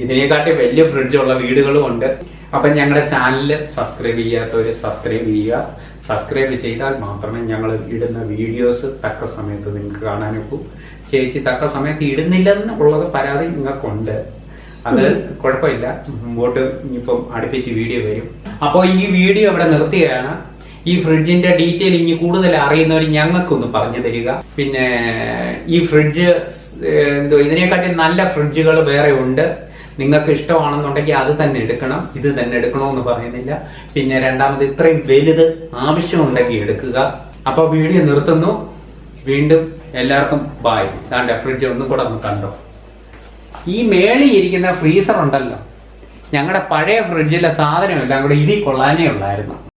S3: ഇതിനെക്കാട്ടി വലിയ ഫ്രിഡ്ജുള്ള വീടുകളും ഉണ്ട്. അപ്പം ഞങ്ങളുടെ ചാനൽ സബ്സ്ക്രൈബ് ചെയ്യാത്തവർ സബ്സ്ക്രൈബ് ചെയ്യുക. സബ്സ്ക്രൈബ് ചെയ്താൽ മാത്രമേ ഞങ്ങൾ ഇടുന്ന വീഡിയോസ് തക്ക സമയത്ത് നിങ്ങൾക്ക് കാണാനൊക്കൂ. ചേച്ചി തക്ക സമയത്ത് ഇടുന്നില്ലെന്നുള്ളത് പരാതി നിങ്ങൾക്കുണ്ട്. അത് കുഴപ്പമില്ല, മുമ്പോട്ട് ഇനിയിപ്പം അടുപ്പിച്ച് വീഡിയോ വരും. അപ്പോൾ ഈ വീഡിയോ ഇവിടെ നിർത്തുകയാണ്. ഈ ഫ്രിഡ്ജിന്റെ ഡീറ്റെയിൽ ഇനി കൂടുതൽ അറിയുന്നവർ ഞങ്ങൾക്കൊന്ന് പറഞ്ഞു തരിക. പിന്നെ ഈ ഫ്രിഡ്ജ് ഇതിനെക്കാട്ടി നല്ല ഫ്രിഡ്ജുകൾ വേറെ ഉണ്ട്. നിങ്ങൾക്ക് ഇഷ്ടമാണെന്നുണ്ടെങ്കിൽ അത് തന്നെ എടുക്കണം, ഇത് തന്നെ എടുക്കണമെന്ന് പറയുന്നില്ല. പിന്നെ രണ്ടാമത് ഇത്രയും വലുത് ആവശ്യമുണ്ടെങ്കിൽ എടുക്കുക. അപ്പോൾ വീഡിയോ നിർത്തുന്നു. വീണ്ടും എല്ലാവർക്കും ബായ്. ദാണ്ടെ ഫ്രിഡ്ജ് ഒന്നും കൂടെ ഒന്ന് കണ്ടോ. ഈ മേളിൽ ഇരിക്കുന്ന ഫ്രീസർ ഉണ്ടല്ലോ, ഞങ്ങളുടെ പഴയ ഫ്രിഡ്ജിലെ സാധനം എല്ലാം കൂടെ ഇതിൽ കൊള്ളാനേ ഉള്ളായിരുന്നു.